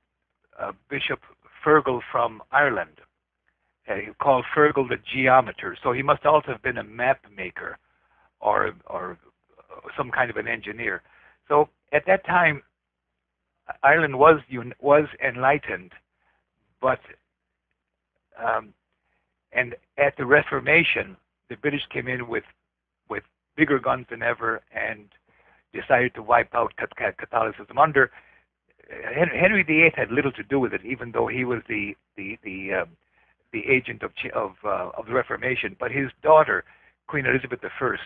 Bishop Fergal from Ireland. He called Fergal the geometer, so he must also have been a map maker or some kind of an engineer. So at that time, Ireland was enlightened, but and at the Reformation, the British came in with bigger guns than ever and decided to wipe out Catholicism. Under Henry VIII had little to do with it, even though he was the agent of the Reformation. But his daughter, Queen Elizabeth I,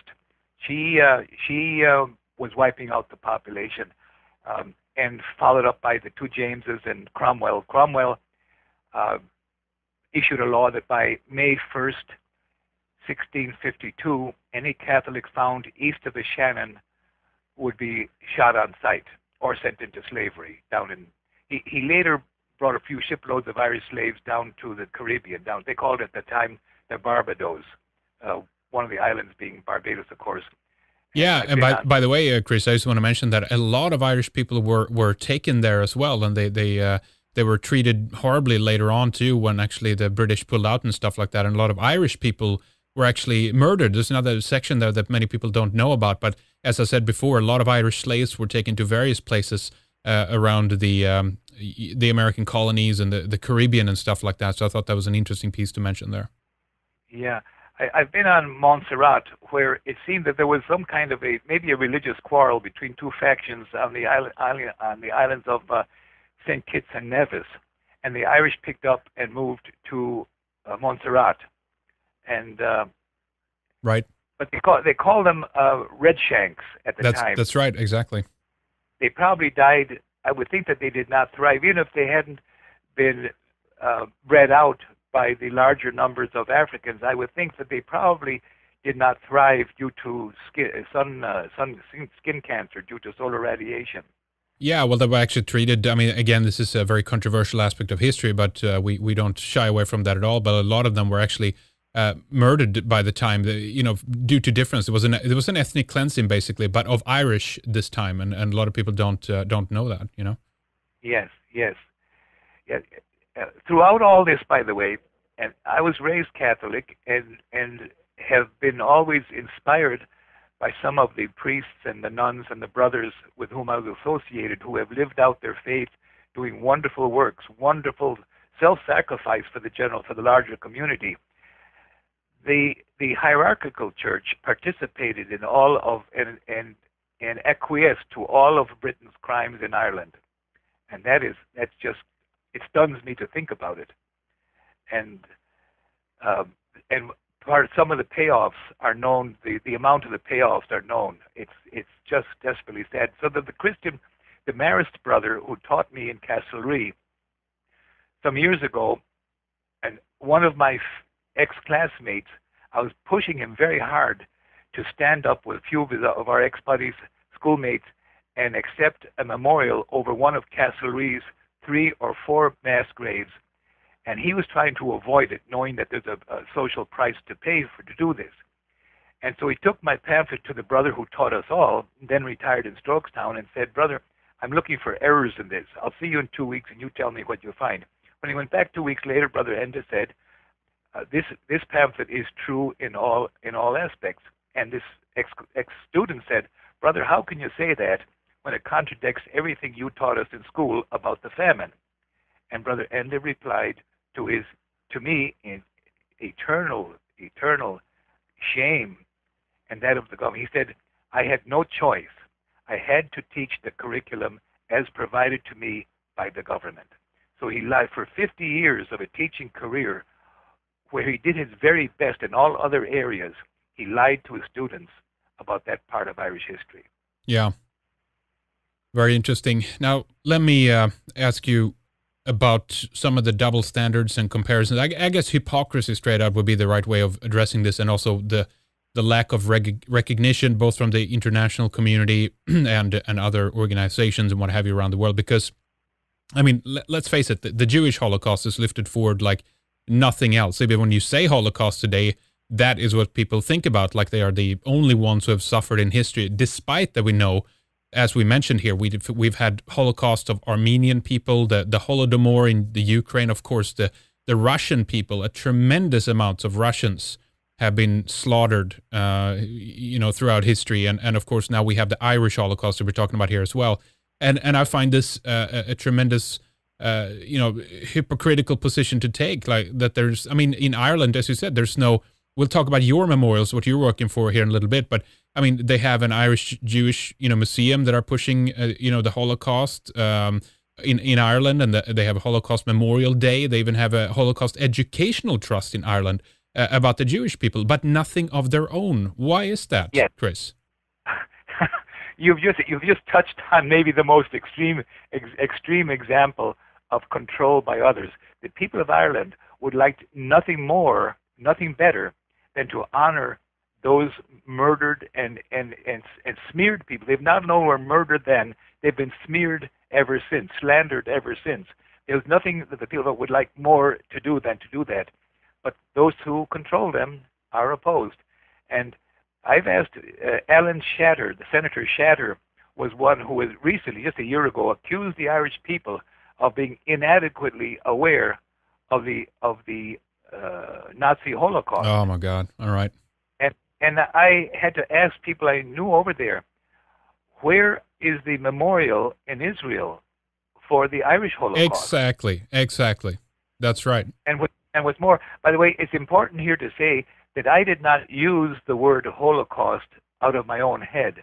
she was wiping out the population, and followed up by the 2 Jameses and Cromwell. Cromwell issued a law that by May 1st, 1652, any Catholic found east of the Shannon would be shot on sight or sent into slavery down in. He later brought a few shiploads of Irish slaves down to the Caribbean. They called it at the time the Barbados, one of the islands being Barbados, of course. Yeah, and by the way, Chris, I just want to mention that a lot of Irish people were taken there as well, and they were treated horribly later on too, when actually the British pulled out and stuff like that, and a lot of Irish people were actually murdered. There's another section there that many people don't know about, but as I said before, a lot of Irish slaves were taken to various places around the American colonies and the Caribbean and stuff like that. So I thought that was an interesting piece to mention there. Yeah, I've been on Montserrat, where it seemed that there was some kind of maybe a religious quarrel between 2 factions on the islands of St. Kitts and Nevis, and the Irish picked up and moved to Montserrat, and right. But they call them Redshanks at the time. That's right, exactly. They probably died. I would think that they did not thrive, even if they hadn't been bred out by the larger numbers of Africans. I would think that they probably did not thrive due to skin cancer, due to solar radiation. Yeah, well, they were actually treated. I mean, again, this is a very controversial aspect of history, but we don't shy away from that at all. But a lot of them were actually murdered by the time, due to difference. There was an ethnic cleansing, basically, but of Irish this time, and a lot of people don't know that, Yes. Throughout all this, by the way, and I was raised Catholic and have been always inspired by some of the priests and the nuns and the brothers with whom I was associated, who have lived out their faith, doing wonderful works, wonderful self-sacrifice for the larger community. the hierarchical church participated in all of and acquiesced to all of Britain's crimes in Ireland, and that's just, it stuns me to think about it. And some of the payoffs are known. The amount of the payoffs are known. It's just desperately sad. So that the Marist brother who taught me in Castlereagh some years ago, and one of my ex-classmates, I was pushing him very hard to stand up with a few of our ex-buddies, schoolmates, and accept a memorial over one of Castlereagh's 3 or 4 mass graves. And he was trying to avoid it, knowing that there's a social price to pay to do this. And so he took my pamphlet to the brother who taught us all, then retired in Strokestown, and said, "Brother, I'm looking for errors in this. I'll see you in 2 weeks, and you tell me what you find." When he went back 2 weeks later, Brother Enda said, this pamphlet is true in all aspects. And this ex-student said, "Brother, how can you say that when it contradicts everything you taught us in school about the famine?" And Brother Enda replied to me in eternal shame, and that of the government. He said, "I had no choice. I had to teach the curriculum as provided to me by the government." So he lied for 50 years of a teaching career where he did his very best in all other areas. He lied to his students about that part of Irish history. Yeah. Very interesting. Now, let me ask you about some of the double standards and comparisons. I guess hypocrisy straight out would be the right way of addressing this, and also the lack of recognition both from the international community and other organizations and what have you around the world. Because, I mean, let's face it, the Jewish Holocaust is lifted forward like nothing else. Even when you say Holocaust today, that is what people think about, like they are the only ones who have suffered in history, despite that we know, as we mentioned here, we've had Holocaust of Armenian people, the Holodomor in the Ukraine, of course, the Russian people, a tremendous amounts of Russians have been slaughtered, throughout history. And of course, now we have the Irish Holocaust that we're talking about here as well. And I find this a tremendous, hypocritical position to take, like that there's, I mean, in Ireland, as you said, there's no, we'll talk about your memorials, what you're working for here in a little bit, but I mean, they have an Irish Jewish, museum that are pushing, the Holocaust in Ireland, and they have a Holocaust Memorial Day. They even have a Holocaust Educational Trust in Ireland about the Jewish people, but nothing of their own. Why is that, yes. Chris? You've just touched on maybe the most extreme example of control by others. The people of Ireland would like nothing better than to honor those murdered and smeared people. They've not only were murdered then, they've been smeared ever since, slandered ever since. There's nothing that the people would like more to do than to do that. But those who control them are opposed. And I've asked Alan Shatter, the Senator Shatter, was one who was recently, just a year ago, accused the Irish people of being inadequately aware of the Nazi Holocaust. Oh my God! All right. And I had to ask people I knew over there, where is the memorial in Israel for the Irish Holocaust? Exactly. That's right. And what's more, by the way, it's important here to say that I did not use the word Holocaust out of my own head.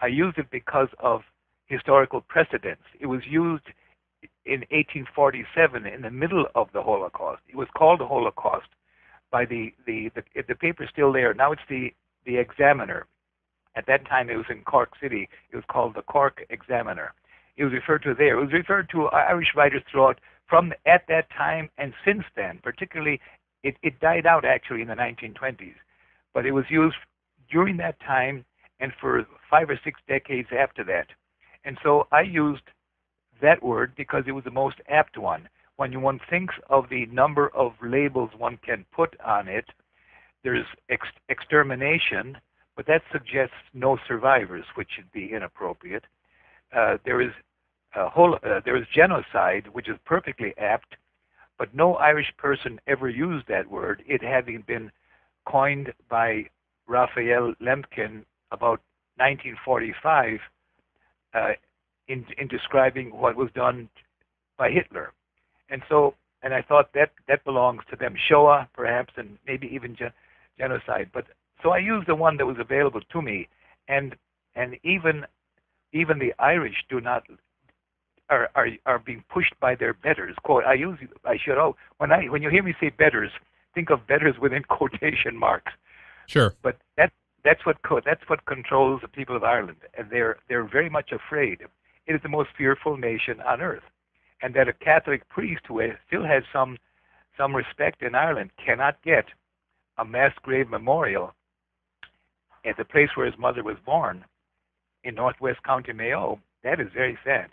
I used it because of historical precedents. It was used in 1847 in the middle of the Holocaust. It was called the Holocaust by the paper's still there. Now it's the Examiner. At that time it was in Cork City. It was called the Cork Examiner. It was referred to there. It was referred to Irish writers throughout from at that time and since then. Particularly, it died out actually in the 1920s, but it was used during that time and for 5 or 6 decades after that. And so I used that word because it was the most apt one. When one thinks of the number of labels one can put on it, there's extermination, but that suggests no survivors, which should be inappropriate. There is genocide, which is perfectly apt, but no Irish person ever used that word, it having been coined by Raphael Lemkin about 1945 in describing what was done by Hitler. And I thought that belongs to them. Shoah, perhaps, and maybe even genocide. But so I used the one that was available to me, and even the Irish do not are being pushed by their betters. Quote, when you hear me say betters, think of betters within quotation marks. Sure. But that's what controls the people of Ireland, and they're very much afraid. It is the most fearful nation on earth, and that a Catholic priest who still has some respect in Ireland cannot get a mass grave memorial at the place where his mother was born in Northwest County Mayo. That is very sad.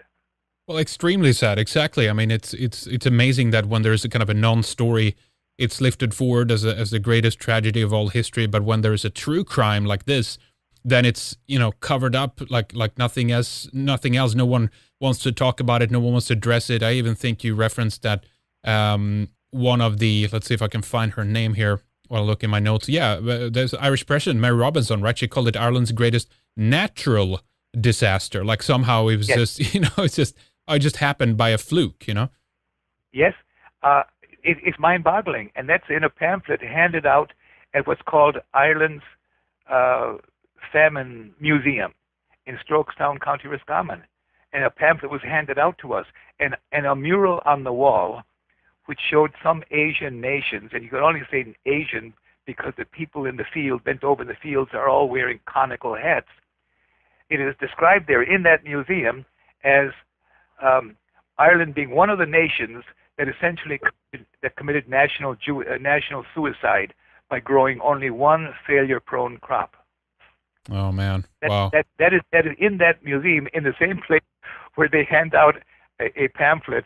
Well, extremely sad. Exactly. I mean, it's amazing that when there's a kind of a non-story, it's lifted forward as the greatest tragedy of all history. But when there's a true crime like this, then it's, covered up like nothing else. No one wants to talk about it. No one wants to address it. I even think you referenced that one of the, let's see if I can find her name here while I look in my notes. Yeah, there's Irish President Mary Robinson, right? She called it Ireland's greatest natural disaster. Like somehow it was just, it just happened by a fluke, Yes. It's mind-boggling, and that's in a pamphlet handed out at what's called Ireland's Famine Museum in Strokestown, County Roscommon. And a pamphlet was handed out to us, and a mural on the wall which showed some Asian nations, and you could only say Asian because the people in the field, bent over in the fields, are all wearing conical hats. It is described there in that museum as Ireland being one of the nations that essentially committed national suicide by growing only one failure-prone crop. Oh man! Wow. That is in that museum, in the same place where they hand out a pamphlet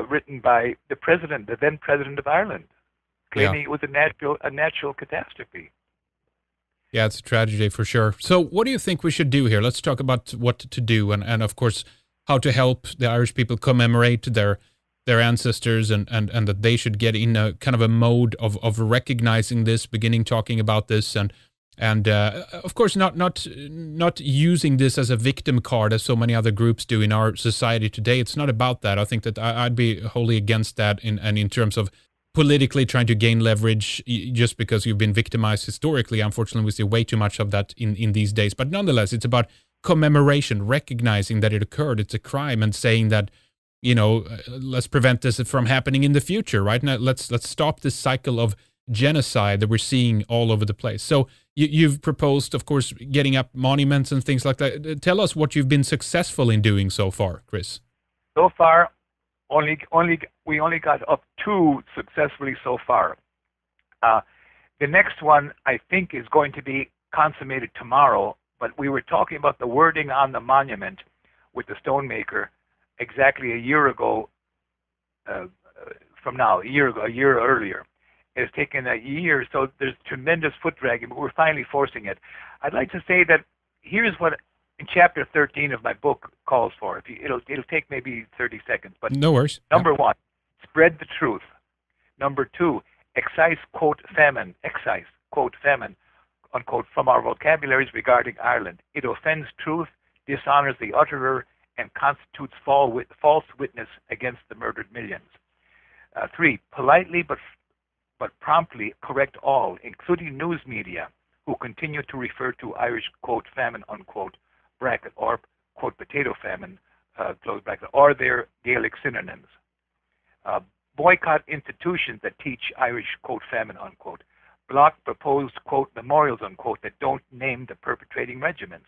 written by the then president of Ireland, claiming it was a natural catastrophe. Yeah, it's a tragedy for sure. So what do you think we should do here? Let's talk about what to do and of course, how to help the Irish people commemorate their ancestors and that they should get in a kind of a mode of recognizing this, beginning talking about this and of course not using this as a victim card as so many other groups do in our society today. It's not about that. I think that I'd be wholly against that in terms of politically trying to gain leverage just because you've been victimized historically. Unfortunately, we see way too much of that in these days. But nonetheless, it's about commemoration, recognizing that it occurred, it's a crime, and saying that, let's prevent this from happening in the future, right? Now, let's stop this cycle of genocide that we're seeing all over the place. So you've proposed, of course, getting up monuments and things like that. Tell us what you've been successful in doing so far, Chris. So far, we only got up 2 successfully so far. The next one, I think, is going to be consummated tomorrow, but we were talking about the wording on the monument with the stonemaker exactly a year ago from now, a year earlier. It's taken a year, so there's tremendous foot dragging, but we're finally forcing it. I'd like to say that here's what in chapter 13 of my book calls for. It'll take maybe 30 seconds, but no worries. Number 1, spread the truth. Number 2, excise quote famine, unquote, from our vocabularies regarding Ireland. It offends truth, dishonors the utterer, and constitutes false witness against the murdered millions. 3, politely but promptly correct all, including news media, who continue to refer to Irish quote famine, unquote, bracket, or quote potato famine, close bracket, or their Gaelic synonyms. Boycott institutions that teach Irish quote famine, unquote. Block proposed quote memorials, unquote, that don't name the perpetrating regiments.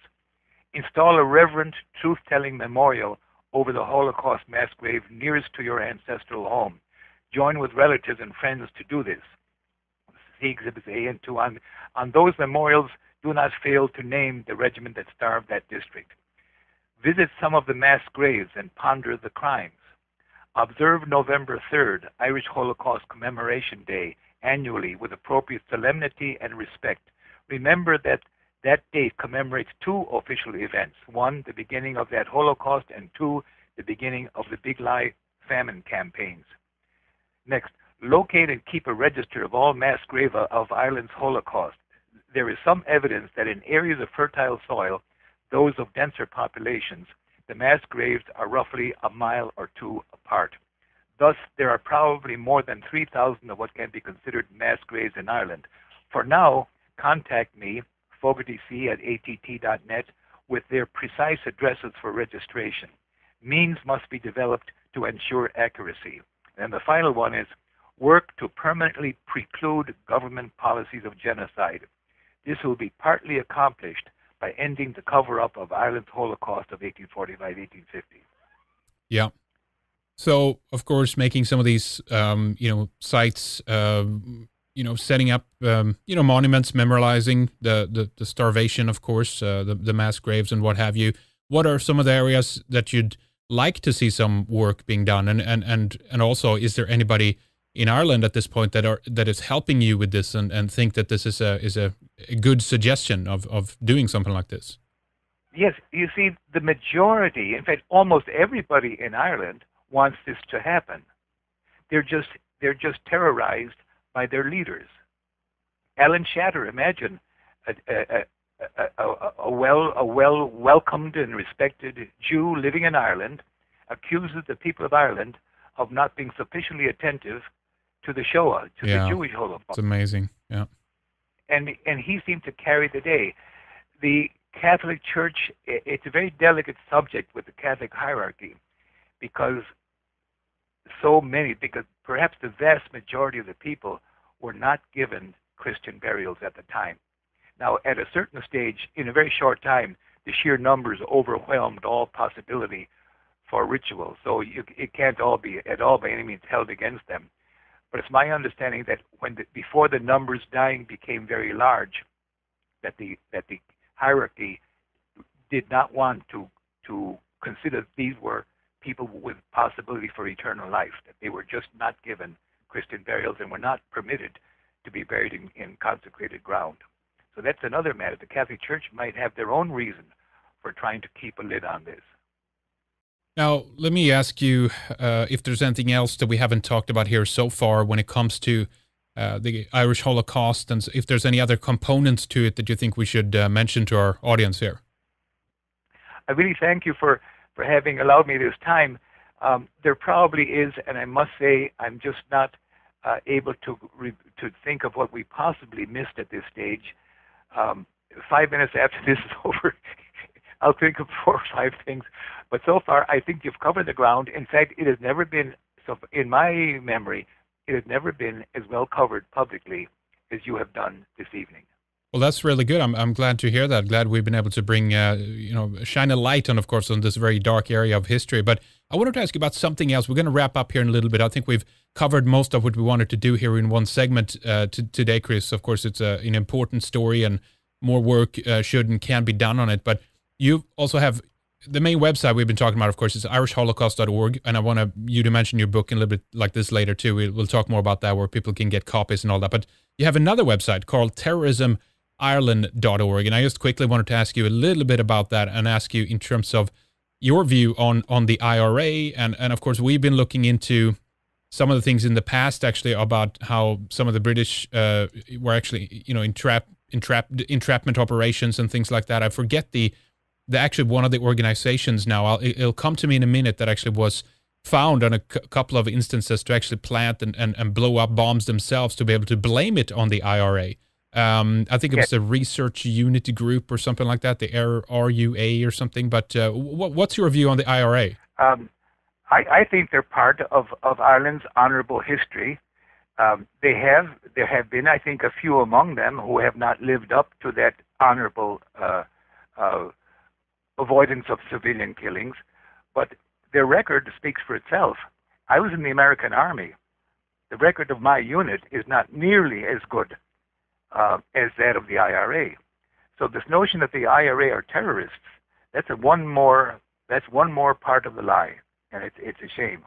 Install a reverent, truth-telling memorial over the Holocaust mass grave nearest to your ancestral home. Join with relatives and friends to do this. See Exhibits A and 2. On those memorials, do not fail to name the regiment that starved that district. Visit some of the mass graves and ponder the crimes. Observe November 3rd, Irish Holocaust Commemoration Day, annually with appropriate solemnity and respect. Remember that date commemorates 2 official events. 1, the beginning of that Holocaust, and 2, the beginning of the Big Lie famine campaigns. Next, locate and keep a register of all mass graves of Ireland's Holocaust. There is some evidence that in areas of fertile soil, those of denser populations, the mass graves are roughly a mile or 2 apart. Thus, there are probably more than 3,000 of what can be considered mass graves in Ireland. For now, contact me, fogartyc@att.net, with their precise addresses for registration. Means must be developed to ensure accuracy. And the final one is work to permanently preclude government policies of genocide. This will be partly accomplished by ending the cover-up of Ireland's Holocaust of 1845-1850. Yeah. So, of course, making some of these, sites, setting up, monuments, memorializing the starvation, of course, the mass graves and what have you. What are some of the areas that you'd like to see some work being done? And also, is there anybody in Ireland at this point that is helping you with this and think that this is a good suggestion of doing something like this? Yes, you see, the majority, in fact, almost everybody in Ireland wants this to happen. They're just terrorized by their leaders. Alan Shatter, imagine a well welcomed and respected Jew living in Ireland accuses the people of Ireland of not being sufficiently attentive to the Shoah, to the Jewish Holocaust. It's amazing. Yeah. And he seemed to carry the day. The Catholic Church, it's a very delicate subject with the Catholic hierarchy because perhaps the vast majority of the people were not given Christian burials at the time. Now, at a certain stage, in a very short time, the sheer numbers overwhelmed all possibility for ritual. So it can't all be at all by any means held against them. But it's my understanding that before the numbers dying became very large, that the hierarchy did not want to consider these were people with possibility for eternal life, that they were just not given Christian burials and were not permitted to be buried in consecrated ground. So that's another matter. The Catholic Church might have their own reason for trying to keep a lid on this. Now, let me ask you if there's anything else that we haven't talked about here so far when it comes to the Irish Holocaust, and if there's any other components to it that you think we should mention to our audience here. I really thank you for having allowed me this time. There probably is, and I must say I'm just not able to think of what we possibly missed at this stage. 5 minutes after this is over, I'll think of 4 or 5 things. But so far, I think you've covered the ground. In fact, it has never been, so in my memory, it has never been as well covered publicly as you have done this evening. Well, that's really good. I'm glad to hear that. Glad we've been able to bring, shine a light on, of course, on this very dark area of history. But I wanted to ask you about something else. We're going to wrap up here in a little bit. I think we've covered most of what we wanted to do here in one segment today, Chris. Of course, it's an important story and more work should and can be done on it. But you also have the main website we've been talking about, of course, is irishholocaust.org. And I want you to mention your book in a little bit like this later, too. We'll talk more about that, where people can get copies and all that. But you have another website called terrorism.ireland.org. And I just quickly wanted to ask you a little bit about that and ask you in terms of your view on the IRA. And of course, we've been looking into some of the things in the past, actually, about how some of the British were actually, entrapment operations and things like that. I forget the actually one of the organizations now, it'll come to me in a minute, that actually was found on a couple of instances to actually plant and blow up bombs themselves to be able to blame it on the IRA. I think it was the Research Unity Group or something like that, the RUA or something. But what's your view on the IRA? I think they're part of Ireland's honorable history. There have been, I think, a few among them who have not lived up to that honorable avoidance of civilian killings, but their record speaks for itself. I was in the American Army. The record of my unit is not nearly as good as that of the IRA. So this notion that the IRA are terrorists, that's one more part of the lie, and it's a shame.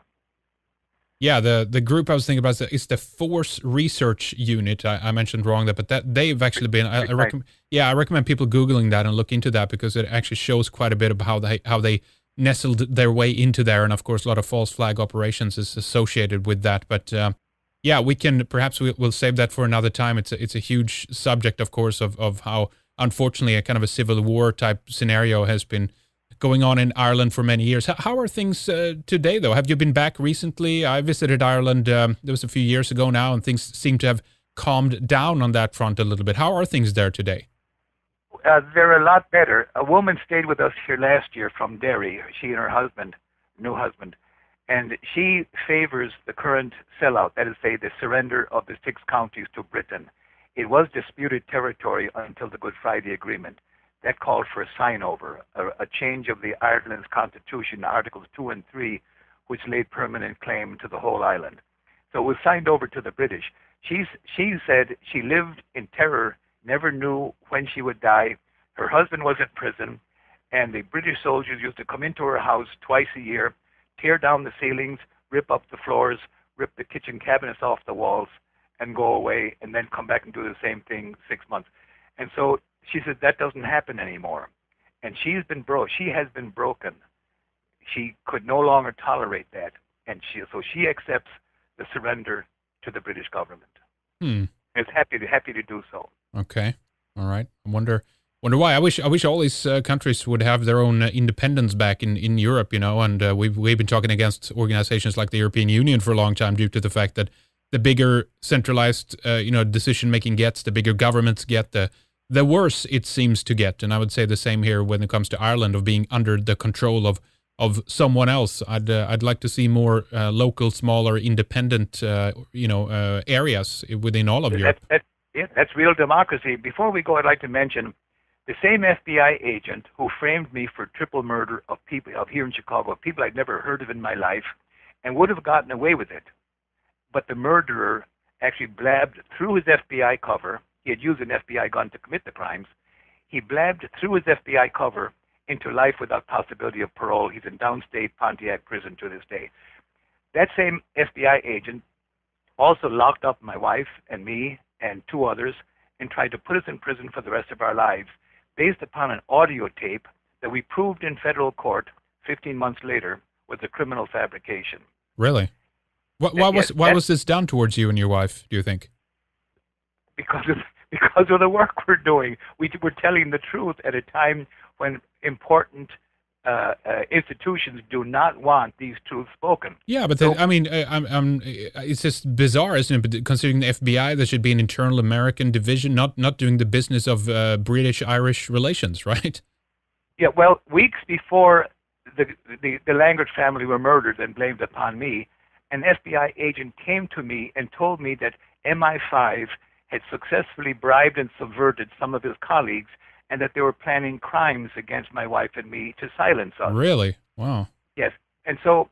Yeah, the group I was thinking about is the Force Research Unit. I mentioned wrong there, but that they've actually been. I recommend people Googling that and look into that, because it actually shows quite a bit of how they nestled their way into there, and of course a lot of false flag operations is associated with that. But we'll save that for another time. It's a huge subject, of course, of how unfortunately a kind of a civil war type scenario has been going on in Ireland for many years. How are things today, though? Have you been back recently? I visited Ireland, there was a few years ago now, and things seem to have calmed down on that front a little bit. How are things there today? They're a lot better. A woman stayed with us here last year from Derry, she and her husband, new husband, and she favors the current sellout, that is, say, the surrender of the 6 counties to Britain. It was disputed territory until the Good Friday Agreement. That called for a sign-over, a change of the Ireland's constitution, Articles 2 and 3, which laid permanent claim to the whole island. So it was signed over to the British. She said she lived in terror, never knew when she would die. Her husband was in prison, and the British soldiers used to come into her house twice a year, tear down the ceilings, rip up the floors, rip the kitchen cabinets off the walls, and go away, and then come back and do the same thing 6 months. And so she said that doesn't happen anymore. And she has been broken. She could no longer tolerate that. And so she accepts the surrender to the British government. Is happy to do so. Okay. All right. I wonder why. I wish all these countries would have their own independence back in Europe, and we've been talking against organizations like the European Union for a long time due to the fact that the bigger centralized decision making gets, the bigger governments get, the worse it seems to get. And I would say the same here when it comes to Ireland, of being under the control of someone else. I'd like to see more local, smaller, independent areas within all of Europe. That's real democracy. Before we go, I'd like to mention the same FBI agent who framed me for triple murder of people here in Chicago, people I'd never heard of in my life, and would have gotten away with it. But the murderer actually blabbed through his FBI cover. He had used an FBI gun to commit the crimes. He blabbed through his FBI cover into life without possibility of parole. He's in downstate Pontiac prison to this day. That same FBI agent also locked up my wife and me and 2 others and tried to put us in prison for the rest of our lives based upon an audio tape that we proved in federal court 15 months later was a criminal fabrication. Really? Why was this done towards you and your wife, do you think? Because of the work we're doing. We were telling the truth at a time when important institutions do not want these truths spoken. Yeah, but it's just bizarre, isn't it? But considering the FBI, there should be an internal American division, not doing the business of British-Irish relations, right? Yeah, well, weeks before the Langert family were murdered and blamed upon me, an FBI agent came to me and told me that MI5 had successfully bribed and subverted some of his colleagues, and that they were planning crimes against my wife and me to silence us. Really? Wow. Yes. And so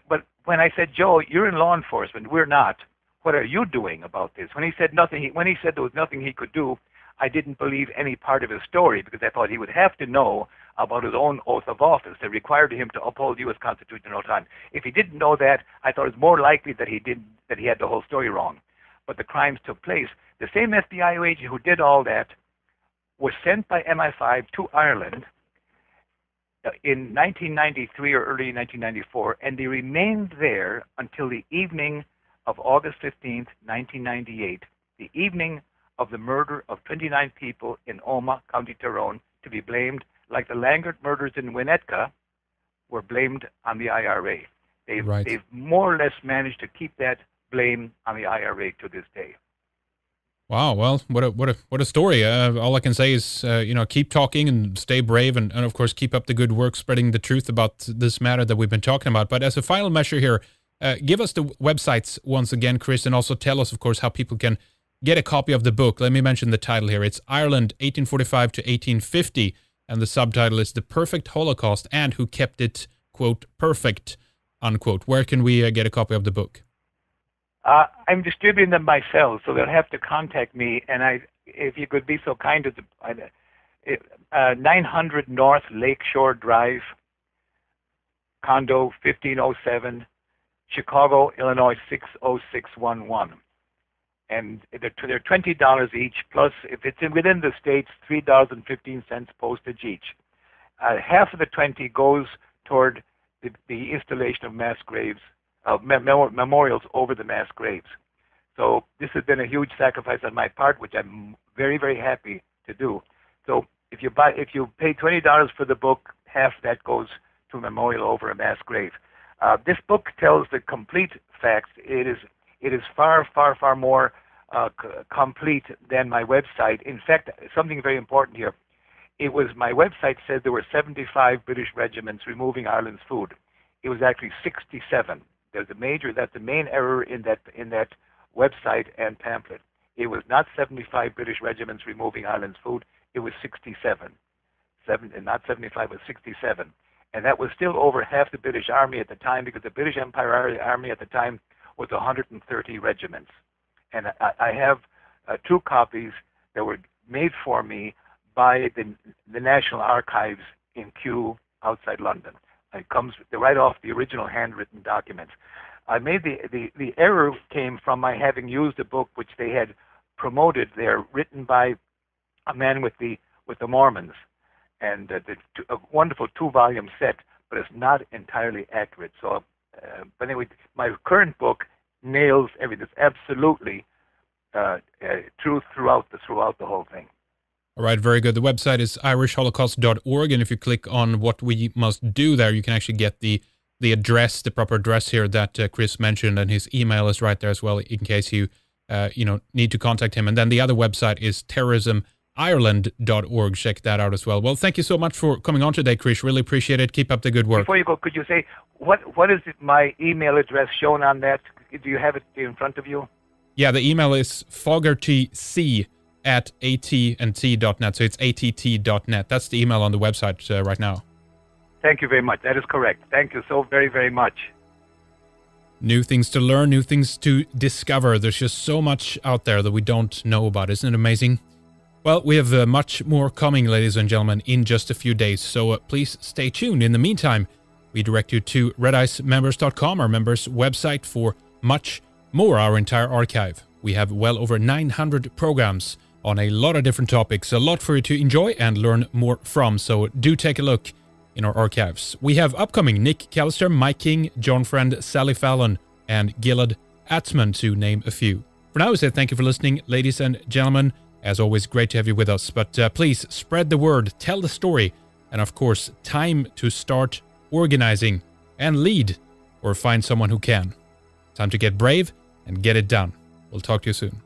but when I said, Joe, you're in law enforcement, we're not. What are you doing about this? When he said there was nothing he could do, I didn't believe any part of his story, because I thought he would have to know about his own oath of office that required him to uphold U.S. Constitution at all times. If he didn't know that, I thought it was more likely that he had the whole story wrong. But the crimes took place. The same FBI agent who did all that was sent by MI5 to Ireland in 1993 or early 1994, and they remained there until the evening of August 15th, 1998, the evening of the murder of 29 people in Omagh, County Tyrone, to be blamed, like the Langert murders in Winnetka, were blamed on the IRA. They've more or less managed to keep that blame on the IRA to this day. Wow. Well, what a story. All I can say is, keep talking and stay brave, and of course, keep up the good work spreading the truth about this matter that we've been talking about. But as a final measure here, give us the websites once again, Chris, and also tell us, of course, how people can get a copy of the book. Let me mention the title here. It's Ireland 1845 to 1850, and the subtitle is The Perfect Holocaust and Who Kept It, quote, perfect, unquote. Where can we get a copy of the book? I'm distributing them myself, so they'll have to contact me. And if you could be so kind as 900 North Lakeshore Drive, condo 1507, Chicago, Illinois 60611. And they're $20 each, plus if it's within the states, $3.15 postage each. Half of the 20 goes toward the installation of mass graves, memorials over the mass graves. So this has been a huge sacrifice on my part, which I'm very, very happy to do. So if you pay $20 for the book, half that goes to a memorial over a mass grave. This book tells the complete facts. It is far, far, far more complete than my website. In fact, something very important here. It was, my website said there were 75 British regiments removing Ireland's food. It was actually 67. That's the main error in that website and pamphlet. It was not 75 British regiments removing Ireland's food. It was 67. Not 75, but 67. And that was still over half the British Army at the time, because the British Empire Army at the time was 130 regiments. And I have 2 copies that were made for me by the National Archives in Kew outside London. It comes right off the original handwritten documents. I made the error came from my having used a book which they had promoted there, written by a man with the Mormons, and a wonderful 2-volume set, but it's not entirely accurate. So, but anyway, my current book nails everything. It's absolutely true throughout the whole thing. All right, very good. The website is irishholocaust.org, and if you click on what we must do there, you can actually get the address, the proper address here that Chris mentioned, and his email is right there as well in case you need to contact him. And then the other website is terrorismireland.org. Check that out as well. Well, thank you so much for coming on today, Chris. Really appreciate it. Keep up the good work. Before you go, could you say what is my email address shown on that? Do you have it in front of you? Yeah, the email is fogartyc@att.net. So it's att.net. That's the email on the website right now. Thank you very much. That is correct. Thank you so very, very much. New things to learn, new things to discover. There's just so much out there that we don't know about. Isn't it amazing? Well, we have much more coming, ladies and gentlemen, in just a few days. So please stay tuned. In the meantime, we direct you to redicemembers.com, our members' website, for much more, our entire archive. We have well over 900 programs on a lot of different topics, a lot for you to enjoy and learn more from. So do take a look in our archives. We have upcoming Nick Callister, Mike King, John Friend, Sally Fallon, and Gilad Atzman, to name a few. For now, I say thank you for listening, ladies and gentlemen. As always, great to have you with us. But please spread the word, tell the story, and of course, time to start organizing and lead, or find someone who can. Time to get brave and get it done. We'll talk to you soon.